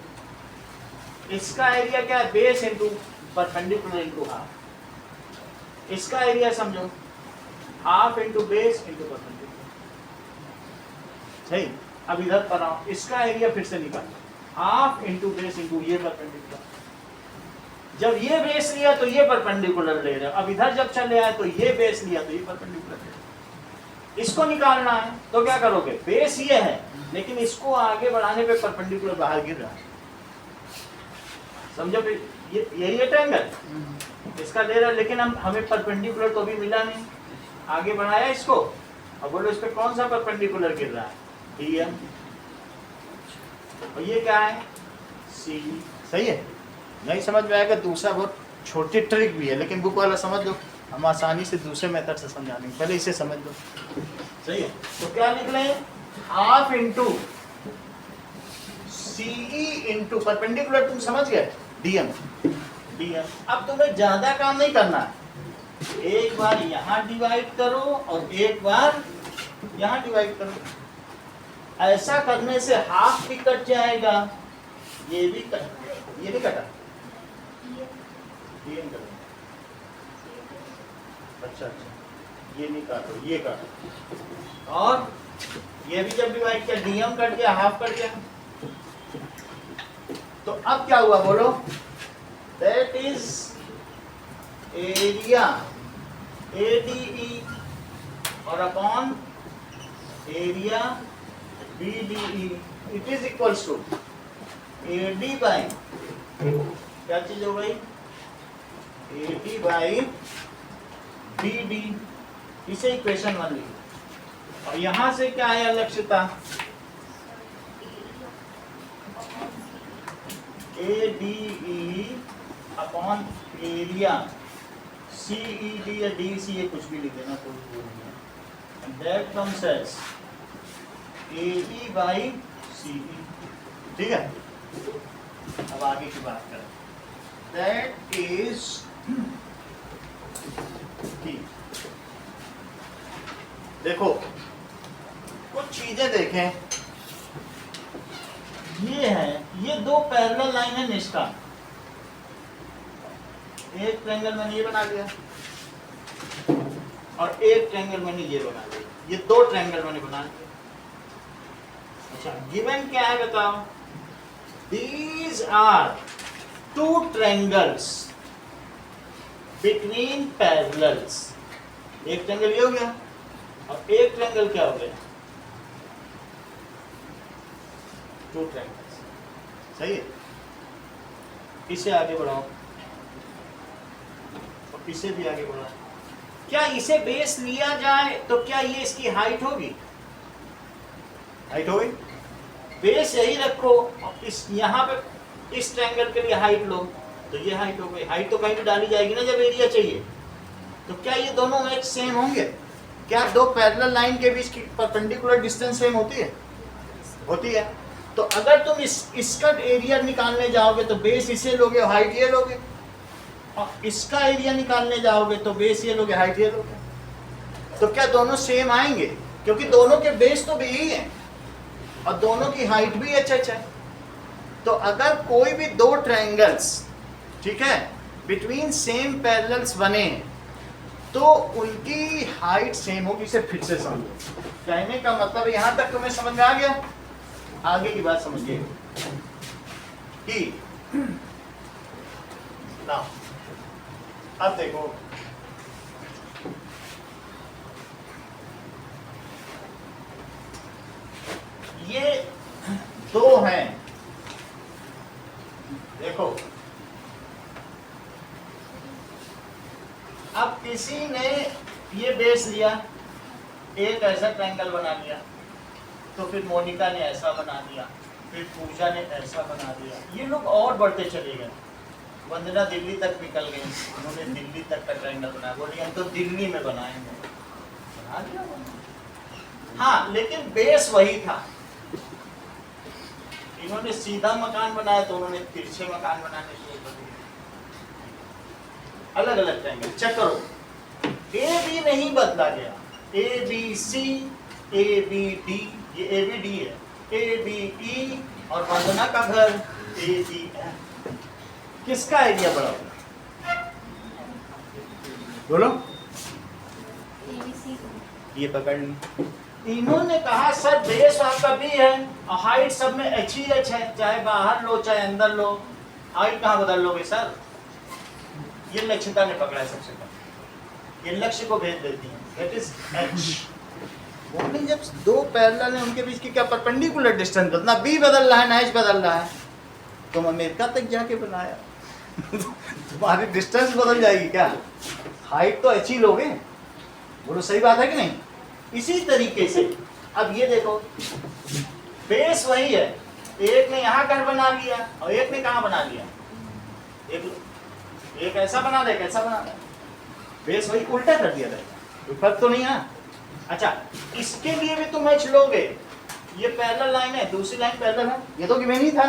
इसका एरिया क्या है, base into perpendicular into half. इसका एरिया समझो, half into base into perpendicular, सही। अब इधर पर आओ, इसका एरिया फिर से निकालो, हाफ इंटू बेस इंटू ये परपेंडिकुलर। जब ये बेस लिया तो ये परपेंडिकुलर ले रहे हो, अब इधर जब चले आए तो ये बेस लिया तो ये परपेंडिकुलर ले रहे हो। इसको निकालना है तो क्या करोगे, बेस ये है लेकिन इसको आगे बढ़ाने पे परपेंडिकुलर बाहर गिर रहा है, समझो। ये यही है ट्रायंगल, इसका ले रहा है लेकिन हमें परपेंडिकुलर तो भी मिला नहीं, आगे बढ़ाया इसको, अब बोलो इस पे कौन सा परपेंडिकुलर गिर रहा है, DM, और ये क्या है, CE, सही है। नहीं समझ में आएगा, दूसरा बहुत छोटी ट्रिक भी है लेकिन बुक वाला समझ लो, हम आसानी से दूसरे मेथड से समझा देंगे, पहले इसे समझ लो, सही है। तो क्या लिख रहे हैं, half into CE into perpendicular, तुम समझ गए, DM। अब तुम्हें ज्यादा काम नहीं करना है, एक बार यहाँ डिवाइड करो और एक बार यहाँ डिवाइड करो। ऐसा करने से हाफ भी कट जाएगा, ये भी कट, ये नहीं कटा, DM करो। अच्छा, ये नहीं काटो, ये काटो, और ये भी जब डिवाइड किया DM कट गया, हाफ कट गया। तो अब क्या हुआ बोलो, दैट इज एरिया ADE और upon area BDE, it is equals to AD by, क्या चीज हो गई, AD बाई BD, इसे इक्वेशन 1 लिखो। और यहां से क्या आया लक्ष्यता, ADE अपॉन एरिया CED या DC, ये कुछ भी लिख देना, कोई वो नहीं है। And that comes as AB by CB, ठीक है। अब आगे की बात करें, दैट इज T। देखो कुछ चीजें देखें, ये है, ये दो पैरेलल लाइन है निष्ठा, एक ट्रायंगल मैंने ये बना लिया और एक ट्रायंगल मैंने ये बना लिया, ये दो ट्रायंगल मैंने बना लिया। अच्छा गिवन क्या है बताओ, these are two triangles between parallels, एक ट्रायंगल ये हो गया और एक ट्रायंगल क्या हो गया, टू ट्रायंगल्स, सही है। इसे आगे बढ़ाओ और इसे भी आगे बढ़ाओ, क्या इसे बेस लिया जाए तो क्या ये इसकी हाइट होगी, हाइट होगी, बेस यही रखो और इस यहाँ पे इस ट्रायंगल के लिए हाइट लो तो ये हाइट हो गई, हाइट तो कहीं भी डाली जाएगी ना जब एरिया चाहिए, तो क्या ये दोनों एच सेम होंगे, क्या दो पैरेलल लाइन के बीच की परपेंडिकुलर डिस्टेंस सेम होती है, होती है। तो अगर तुम इसका एरिया निकालने जाओगे तो बेस इसे लोगे और हाइट ये लोगे, और इसका एरिया निकालने जाओगे तो बेस ये लोगे हाइट ये लोगे, तो क्या दोनों सेम आएंगे, क्योंकि दोनों के बेस तो भी ही हैं और दोनों की हाइट भी अच्छा है। तो अगर कोई भी दो ट्रायंगल्स, ठीक है, बिटवीन सेम पैरेलल्स बने तो उनकी हाइट सेम होगी, इसे फिर से समझो। कहने का मतलब यहां तक तुम्हें समझ में आ गया, आगे की बात समझिए कि ना, अब देखो ये दो हैं, देखो अब किसी ने ये बेस लिया, एक ऐसा ट्रायंगल बना लिया, तो फिर मोनिका ने ऐसा बना दिया, फिर पूजा ने ऐसा बना दिया, ये लोग और बढ़ते चले गए, वंदना दिल्ली तक निकल गई, उन्होंने दिल्ली तक का ट्रायंगल बनाया, बोली हम तो दिल्ली में बनाएंगे, बना दिया। हाँ लेकिन बेस वही था, इन्होंने सीधा मकान बनाया तो उन्होंने तिरछे मकान बनाने शुरू कर दिए, अलग अलग ट्रायंगल। चेक करो, ए बी नहीं बदला गया, A B C, A B D, ये ए बी डी है, ए बी ई और वंदना का घर ए बी एफ, किसका एरिया बड़ा होगा बोलो, ABC ये पकड़ ली। इन्होंने कहा सर बेस आपका भी है और हाइट सब में एच ही एच है, चाहे बाहर लो चाहे अंदर लो, हाइट कहाँ बदल लोगे सर, ये लक्ष्यता ने पकड़ा है सबसे पहले, ये लक्ष्य को भेज देती है, दैट इज एच। वो जब दो पैरेलल हैं उनके बीच की क्या परपेंडिकुलर डिस्टेंस बदलना, बी बदल रहा है ना एच बदल रहा है, तुम अमेरिका तक जाके बनाया तुम्हारी डिस्टेंस बदल जाएगी क्या, हाइट तो एच ही लोगे, बोलो सही बात है कि नहीं। इसी तरीके से अब ये देखो बेस वही है, एक ने यहाँ घर बना लिया और एक ने कहाँ बना लिया, एक ऐसा बना दे, कैसा बना दे, बेस वही उल्टा कर दिया जाएगा, कोई फर्क तो नहीं है। अच्छा इसके लिए भी तुम एच लोगे, ये पैरेलल लाइन है, दूसरी लाइन पैरेलल है, ये तो गिवन ही था,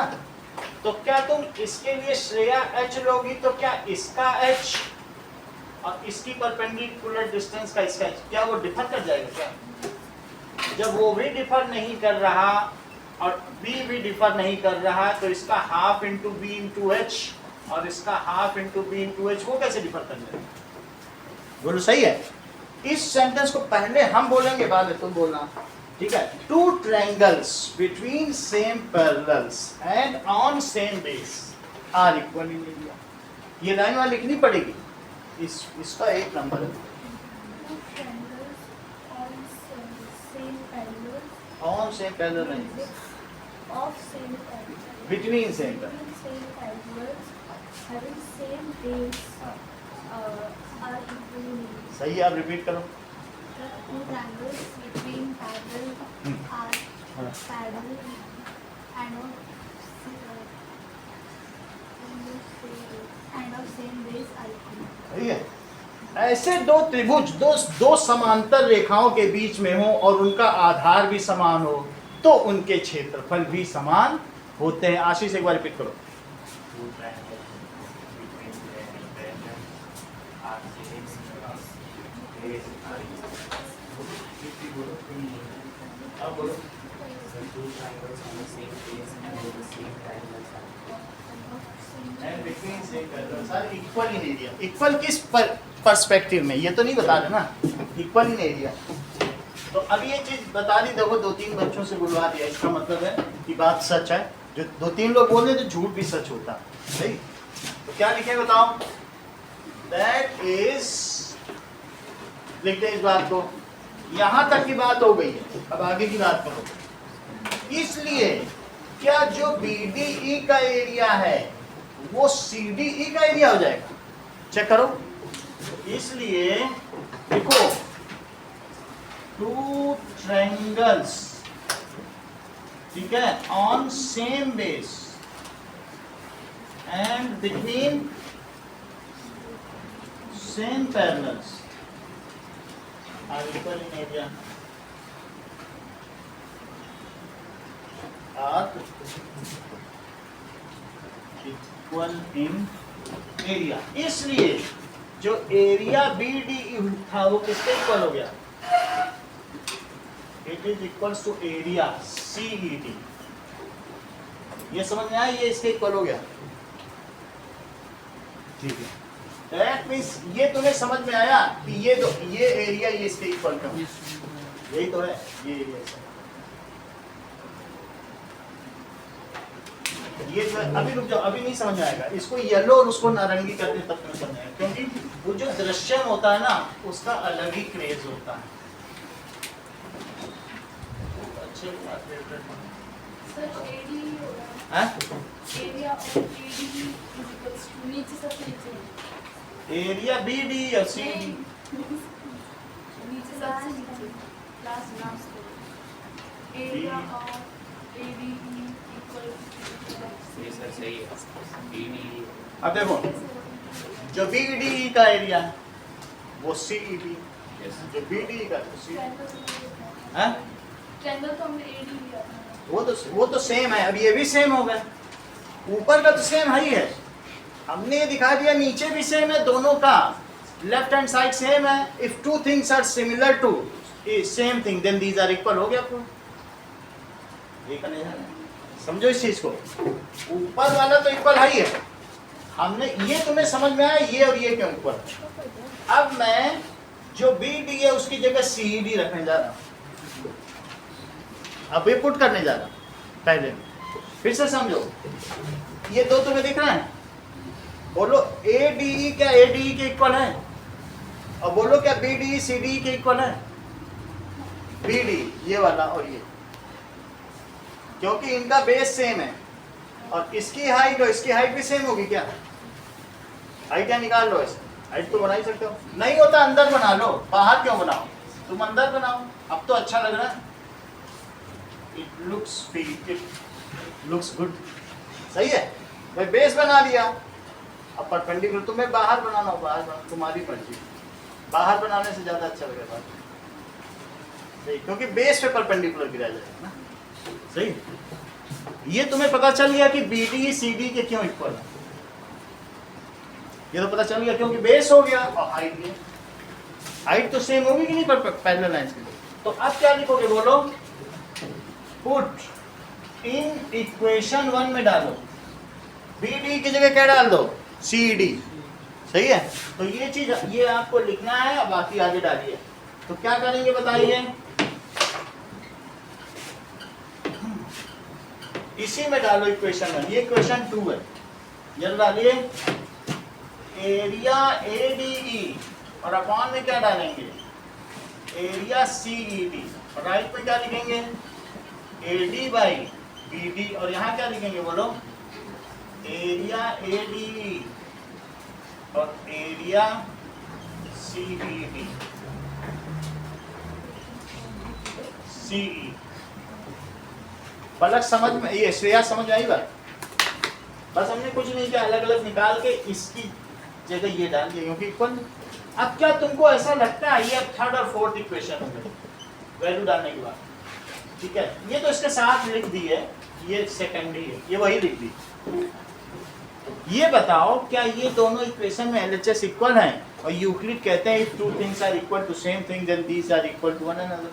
तो क्या तुम इसके लिए श्रेया एच लोगी, तो क्या इसका एच और इसकी परपेंडिकुलर डिस्टेंस का इसका एच क्या वो डिफर कर जाएगा क्या, जब वो भी डिफर नहीं कर रहा और बी भी डिफर नहीं कर रहा तो इसका half into B into H और इसका half into B into H वो कैसे डिफर कर जाएगा, बोलो सही है। इस सेंटेंस को पहले हम बोलेंगे बाद में तुम बोलना, ठीक है। Two triangles between same parallels and on same base are equal in area, ये लाइन वहां लिखनी पड़ेगी, इसका एक नंबर है, two triangles on same parallels on same parallel of same parallels between same parallel, between same parallels having same base are equal in area. सही है, आप रिपीट करो। The two triangles between parallel are parallel and of same base are equal. सही है, ऐसे दो त्रिभुज दो समांतर रेखाओं के बीच में हो और उनका आधार भी समान हो तो उनके क्षेत्रफल भी समान होते हैं। आशीष एक बार रिपीट करो। अब बोलो। Equal in area. इक्वल किस पर्सपेक्टिव में, ये तो नहीं बता रहे ना, इक्वल इन एरिया। तो अब ये चीज बता दी, देखो 2-3 बच्चों से बुलवा दिया, इसका मतलब है कि बात सच है। जो 2-3 लोग बोल रहे तो झूठ भी सच होता है, सही। तो क्या लिखे बताओ? दैट इज, लिखते इस बात को। यहां तक की बात हो गई है, अब आगे की बात करो। इसलिए क्या जो BDE का एरिया है वो CDE का एरिया हो जाएगा? चेक करो। इसलिए देखो, 2 ट्रायंगल्स, ठीक है, on same base and between same parallels are equal in area, are equal in area. इसलिए जो एरिया BDE था वो किसके इक्वल हो गया? It is equals to area CED। ये समझ में आया? ये इसके इक्वल हो गया, ठीक है। दैट मींस ये तुम्हें समझ में आया कि ये एरिया ये इसके इक्वल का, यही तो है ये एरिया। ये जो है, अभी रुक जाओ, अभी नहीं समझ में आएगा। इसको येलो और उसको नारंगी करते तब तुम्हें समझ आएगा, क्योंकि वो जो दृश्यम होता है ना उसका अलग ही क्रेज होता है। अच्छे सर AD होगा, हैं? Area of AD is equals to, नीचे सबसे नीचे एरिया BD या CD? नीचे सबसे नीचे last area of AD equals ये सर सही है। BD अब देखो, जो BDE का एरिया है वो CED, जो BDE का तो CED है। ट्रायंगल तो हमने AD लिया था, वो तो सेम है। अब ये भी सेम हो गया, ऊपर का तो सेम है ही है। हमने ये दिखा दिया नीचे भी सेम है, दोनों का लेफ्ट हैंड साइड सेम है। If 2 things are similar to same thing then these are equal. हो गया आपको ये करने जाना है। समझो इस चीज को, ऊपर वाला तो इक्वल है ही है। हमने ये तुम्हें समझ में आया ये और ये क्यों इक्वल। अब मैं जो BD है उसकी जगह CED रखने जा रहा हूं, अब ये पुट करने जा रहा हूं। पहले फिर से समझो, ये दो तुम्हें दिख रहा है, बोलो ADE क्या ADE के इक्वल है? और बोलो क्या BDE CDE के इक्वल है? BD ये वाला और ये, क्योंकि इनका बेस सेम है और इसकी हाइट और इसकी हाइट भी सेम होगी। क्या हाइट क्या निकाल लो, ऐसे हाइट तो बना ही सकते हो। नहीं होता अंदर बना लो, बाहर क्यों बनाओ? तुम अंदर बनाओ, अब तो अच्छा लग रहा है। इट लुक्स गुड, सही है भाई। बेस बना दिया, अब परपेंडिकुलर तुम्हें बाहर बनाना हो, बाहर बनाओ, तुम्हारी मर्जी। बाहर बनाने से ज्यादा अच्छा लगेगा, सही, क्योंकि बेस पे परपेंडिकुलर गिरा जाएगा ना, सही। ये तुम्हें पता चल गया कि BD CD के क्यों इक्वल है। ये तो पता चल गया क्योंकि बेस हो गया और हाइट भी। हाइट तो सेम होगी कि नहीं पैरेलल लाइंस के लिए। तो अब क्या लिखोगे बोलो? पुट इन इक्वेशन 1 में डालो, BD की जगह क्या डाल दो? CD, सही है। तो ये चीज ये आपको लिखना है, बाकी आगे डालिए। तो क्या करेंगे बताइए? इसी में डालो इक्वेशन 1, ये इक्वेशन 2 है। जल्द डालिए एरिया ADE और अपॉन में क्या डालेंगे? Area CED। और राइट में क्या लिखेंगे? AD by BD। और यहाँ क्या लिखेंगे बोलो? एरिया ADE और एरिया CED। CE पलक समझ में, ये श्रेया समझ में आई बात? बस हमने कुछ नहीं किया, अलग अलग निकाल के इसकी जगह ये डाल दिया क्योंकि इक्वल। अब क्या तुमको ऐसा लगता है ये अब थर्ड और फोर्थ इक्वेशन हो गई वैल्यू डालने के बाद? ठीक है, ये तो इसके साथ लिख दी है, ये सेकेंडरी है, ये वही लिख दी। ये बताओ क्या ये दोनों इक्वेशन में LHS इक्वल हैं? और यूक्लिड कहते हैं if two things are equal to same thing then these are equal to one another,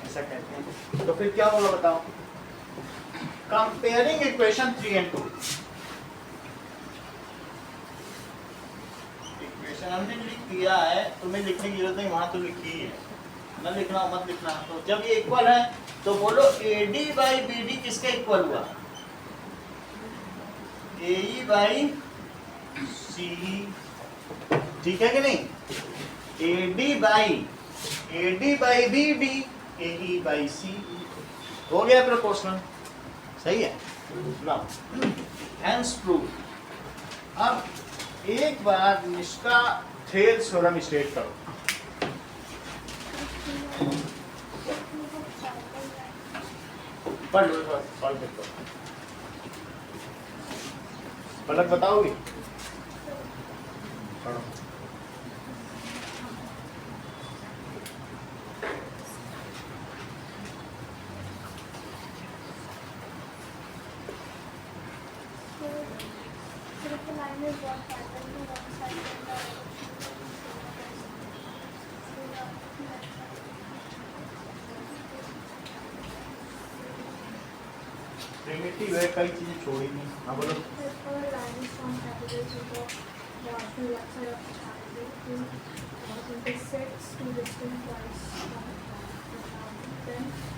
ऐसा कहते हैं। तो फिर क्या होगा बताओ? कंपेयरिंग इक्वेशन 3 and 2, इक्वेशन हमने लिख दिया है, तुम्हें लिखने की जरूरत नहीं, वहां तो लिखी है, न लिखना मत लिखना। तो जब ये इक्वल है तो बोलो AD बाई BD किसके इक्वल हुआ? AE बाई CE, ठीक है कि नहीं? AD by BD, AE by CE, हो गया प्रोपोर्शनल, सही है ना? Hence prove. अब एक बार इसका थेल्स थ्योरम स्टेट करो। पढ़ लो, सॉल्व करो। पलक बताओगी? पढ़ो। प्रिमिटिव है, कई चीजें छोड़ी नहीं। हाँ बोलो।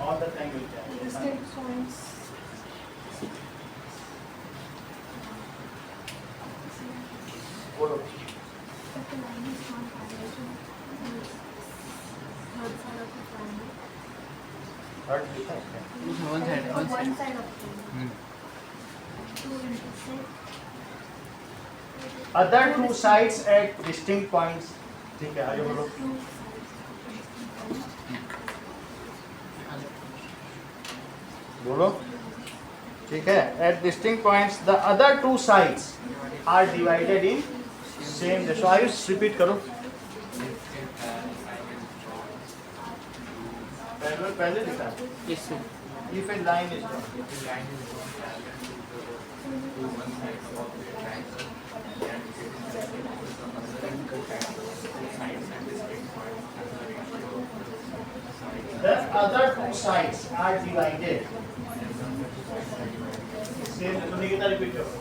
All the time will change. बोलो। थर्ड लिखा है? One side. One side of the two intersect. Other two sides at distinct points, ठीक है, आगे बोलो। बोलो, ठीक है। At distinct points, the other two sides are divided in same. So Ayush repeat करो। पहले लिखा है। Yes, sir. If a line is drawn, the other two sides are divided. Same. तो निकिता repeat करो।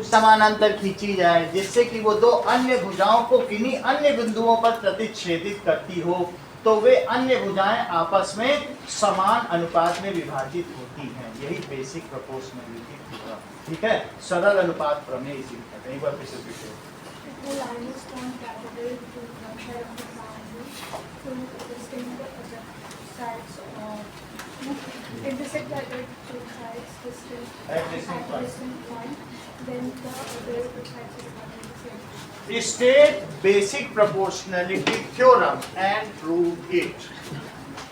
समानांतर खींची जाए जिससे कि वो दो अन्य भुजाओं को किन्हीं अन्य बिंदुओं पर प्रतिच्छेदित करती हो, तो वे अन्य भुजाएं आपस में समान अनुपात में विभाजित होती हैं। यही बेसिक प्रोपोर्शनैलिटी थ्योरम, ठीक है। सरल अनुपात प्रमेय इसी को कहते हैं। एक बार फिर से पीछे। The line is drawn parallel to one side of the triangle, two distinct sides intersect at two sides At distinct points. distinct point. Then the other two sides is not the same. State basic proportionality theorem and prove it.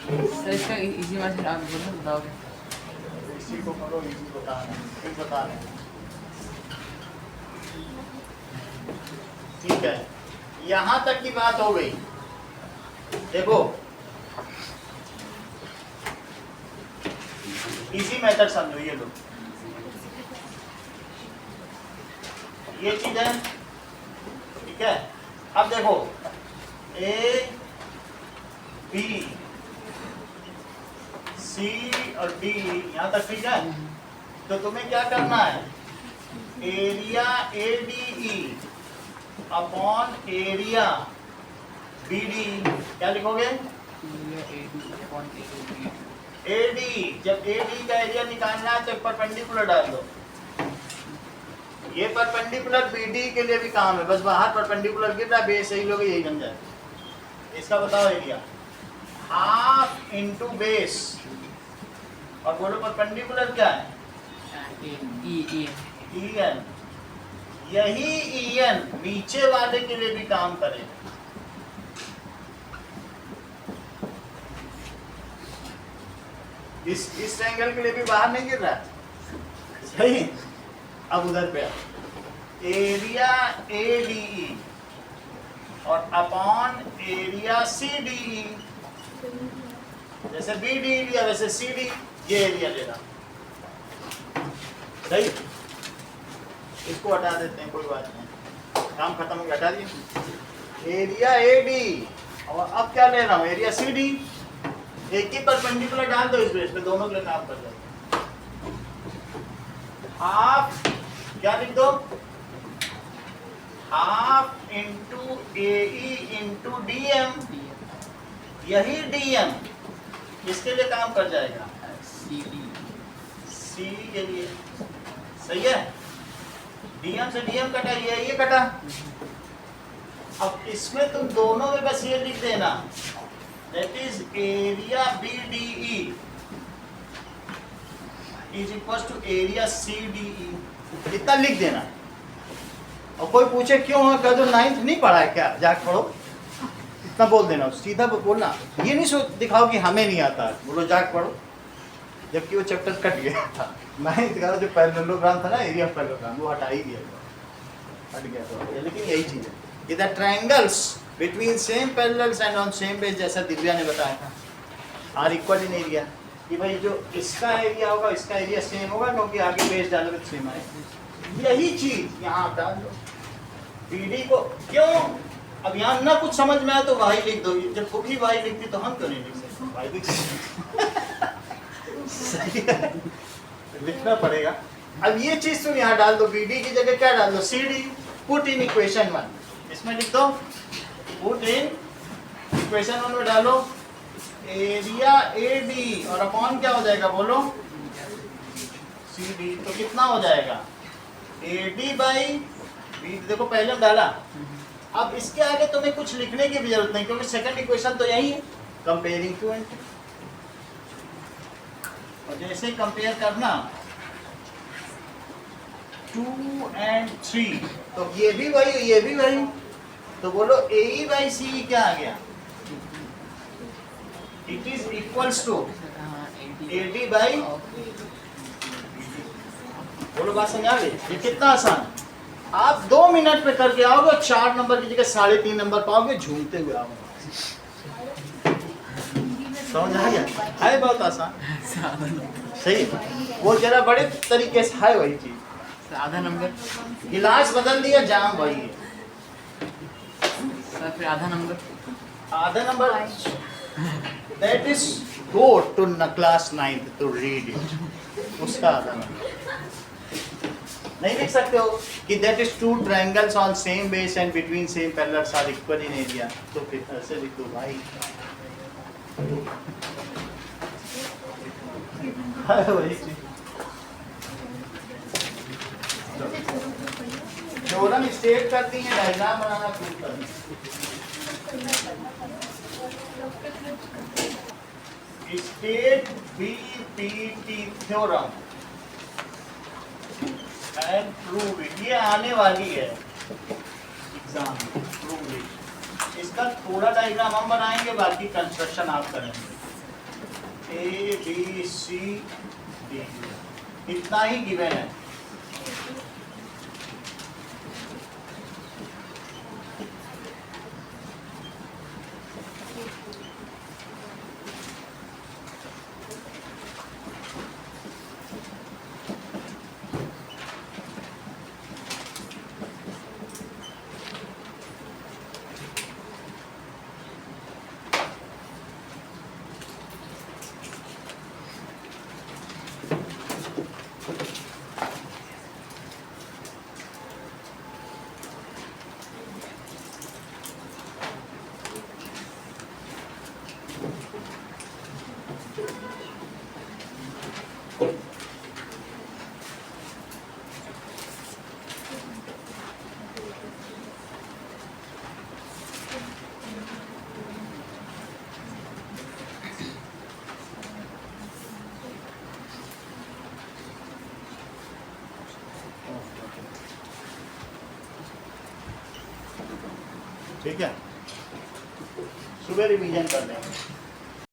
Sir इसका इसी में से आप बोलो, बताओगे? इसी को करो, इसी को बता रहे हैं, फिर बता रहे हैं। ठीक है, यहां तक की बात हो गई। देखो इजी मेथड समझो, ये लो, ये चीज है, ठीक है। अब देखो ए बी सी और डी यहां तक, ठीक है। तो तुम्हें क्या करना है? Area ADE upon area BD, क्या लिखोगे? AD, जब AD का एरिया निकालना है तो परपेंडिकुलर डाल दो। ये परपेंडिकुलर BD के लिए भी काम है, बस बाहर परपेंडिकुलर गिर रहा है, बेस सही लोगे यही बन जाए। इसका बताओ एरिया, हाफ इंटू बेस, और बोलो परपेंडिकुलर क्या है? EN। यही EN नीचे वाले के लिए भी काम करेगा। इस ट्रायंगल के लिए भी बाहर नहीं गिर रहा है, सही। अब उधर पे एरिया ADE और अपॉन एरिया CDE, जैसे BDE लिया वैसे CD ये एरिया लेना, सही। इसको हटा देते हैं, कोई बात नहीं, काम खत्म हो गया, हटा दिए। एरिया AD और अब क्या ले रहा हूँ, एरिया CD। एक ही परपेंडिकुलर डाल दो इस बेस पे, दोनों के लिए काम कर जाएगा। हाफ क्या लिख दो, half into AE into DM, यही DM इसके लिए काम कर जाएगा, CD के लिए, सही है। DM से DM कटा, ये कटा। अब इसमें तुम दोनों में बस ये लिख देना, that is area BDE is equals to area CDE, इतना लिख देना। और कोई पूछे क्यों है, कह दो 9th नहीं पढ़ा है क्या, जाके पढ़ो, इतना बोल देना, सीधा बोलना। ये नहीं सोच दिखाओ कि हमें नहीं आता है, बोलो जाके पढ़ो, जबकि वो चैप्टर कट गया था। 9th का जो पैरेललोग्राम था ना, एरिया ऑफ पैरेललोग्राम, वो हटा ही दिया था, हट गया था। लेकिन यही चीज़ है कि the triangles between same parallels and on same base, जैसा दिव्या ने बताया था, आर इक्वल इन एरिया, कि भाई जो इसका एरिया होगा इसका एरिया सेम होगा, क्योंकि आगे बेस डालोगे तो सेम आएगा। यही चीज यहाँ डाल दो, BD को क्यों, अब यहाँ ना कुछ समझ में आया तो वाई लिख दो, जब खुद ही वाई लिखती तो हम क्यों नहीं लिख सकते, वाई लिख सही है, लिखना पड़ेगा। अब ये चीज तुम यहाँ डाल दो, BD की जगह क्या डाल दो, CD, पुट इन इक्वेशन 1, इसमें लिख दो, पुट इन इक्वेशन 1 में डालो एरिया AD और अपॉन क्या हो जाएगा बोलो, CD। तो कितना हो जाएगा, AD बाई BD, देखो पहले हम डाला। अब इसके आगे तुम्हें कुछ लिखने की भी जरूरत नहीं, क्योंकि सेकंड इक्वेशन तो यही है, कंपेयरिंग 2 and 2। और जैसे कंपेयर करना 2 and 3, तो ये भी वही ये भी वही, तो बोलो AE बाई CE क्या आ गया, it is equals to AD by, बोलो बात समझ आ गई। ये कितना आसान, आप 2 मिनट पे करके आओगे, 4 नंबर की जगह 3.5 नंबर पाओगे, झूमते हुए आओगे। समझ आ गया, है बहुत आसान, सही। वो जरा बड़े तरीके से है वही चीज, आधा नंबर, गिलास बदल दिया, जाम वही है। फिर आधा number that is go to class 9th to read it, उसका आधा नंबर नहीं लिख सकते हो कि that is 2 triangles on same base and between same parallels are equal in area, तो फिर ऐसे लिख दो भाई, वही चीज। थ्योरम स्टेट करती है, डायग्राम बनाना प्रूव करना। State BPT theorem and prove it, ये आने वाली है एग्जाम में, प्रूव इट। इसका थोड़ा डायग्राम हम बनाएंगे, बाकी कंस्ट्रक्शन आप करेंगे। ABCD इतना ही गिवन है। ठीक है, सुबह रिवीजन कर लें।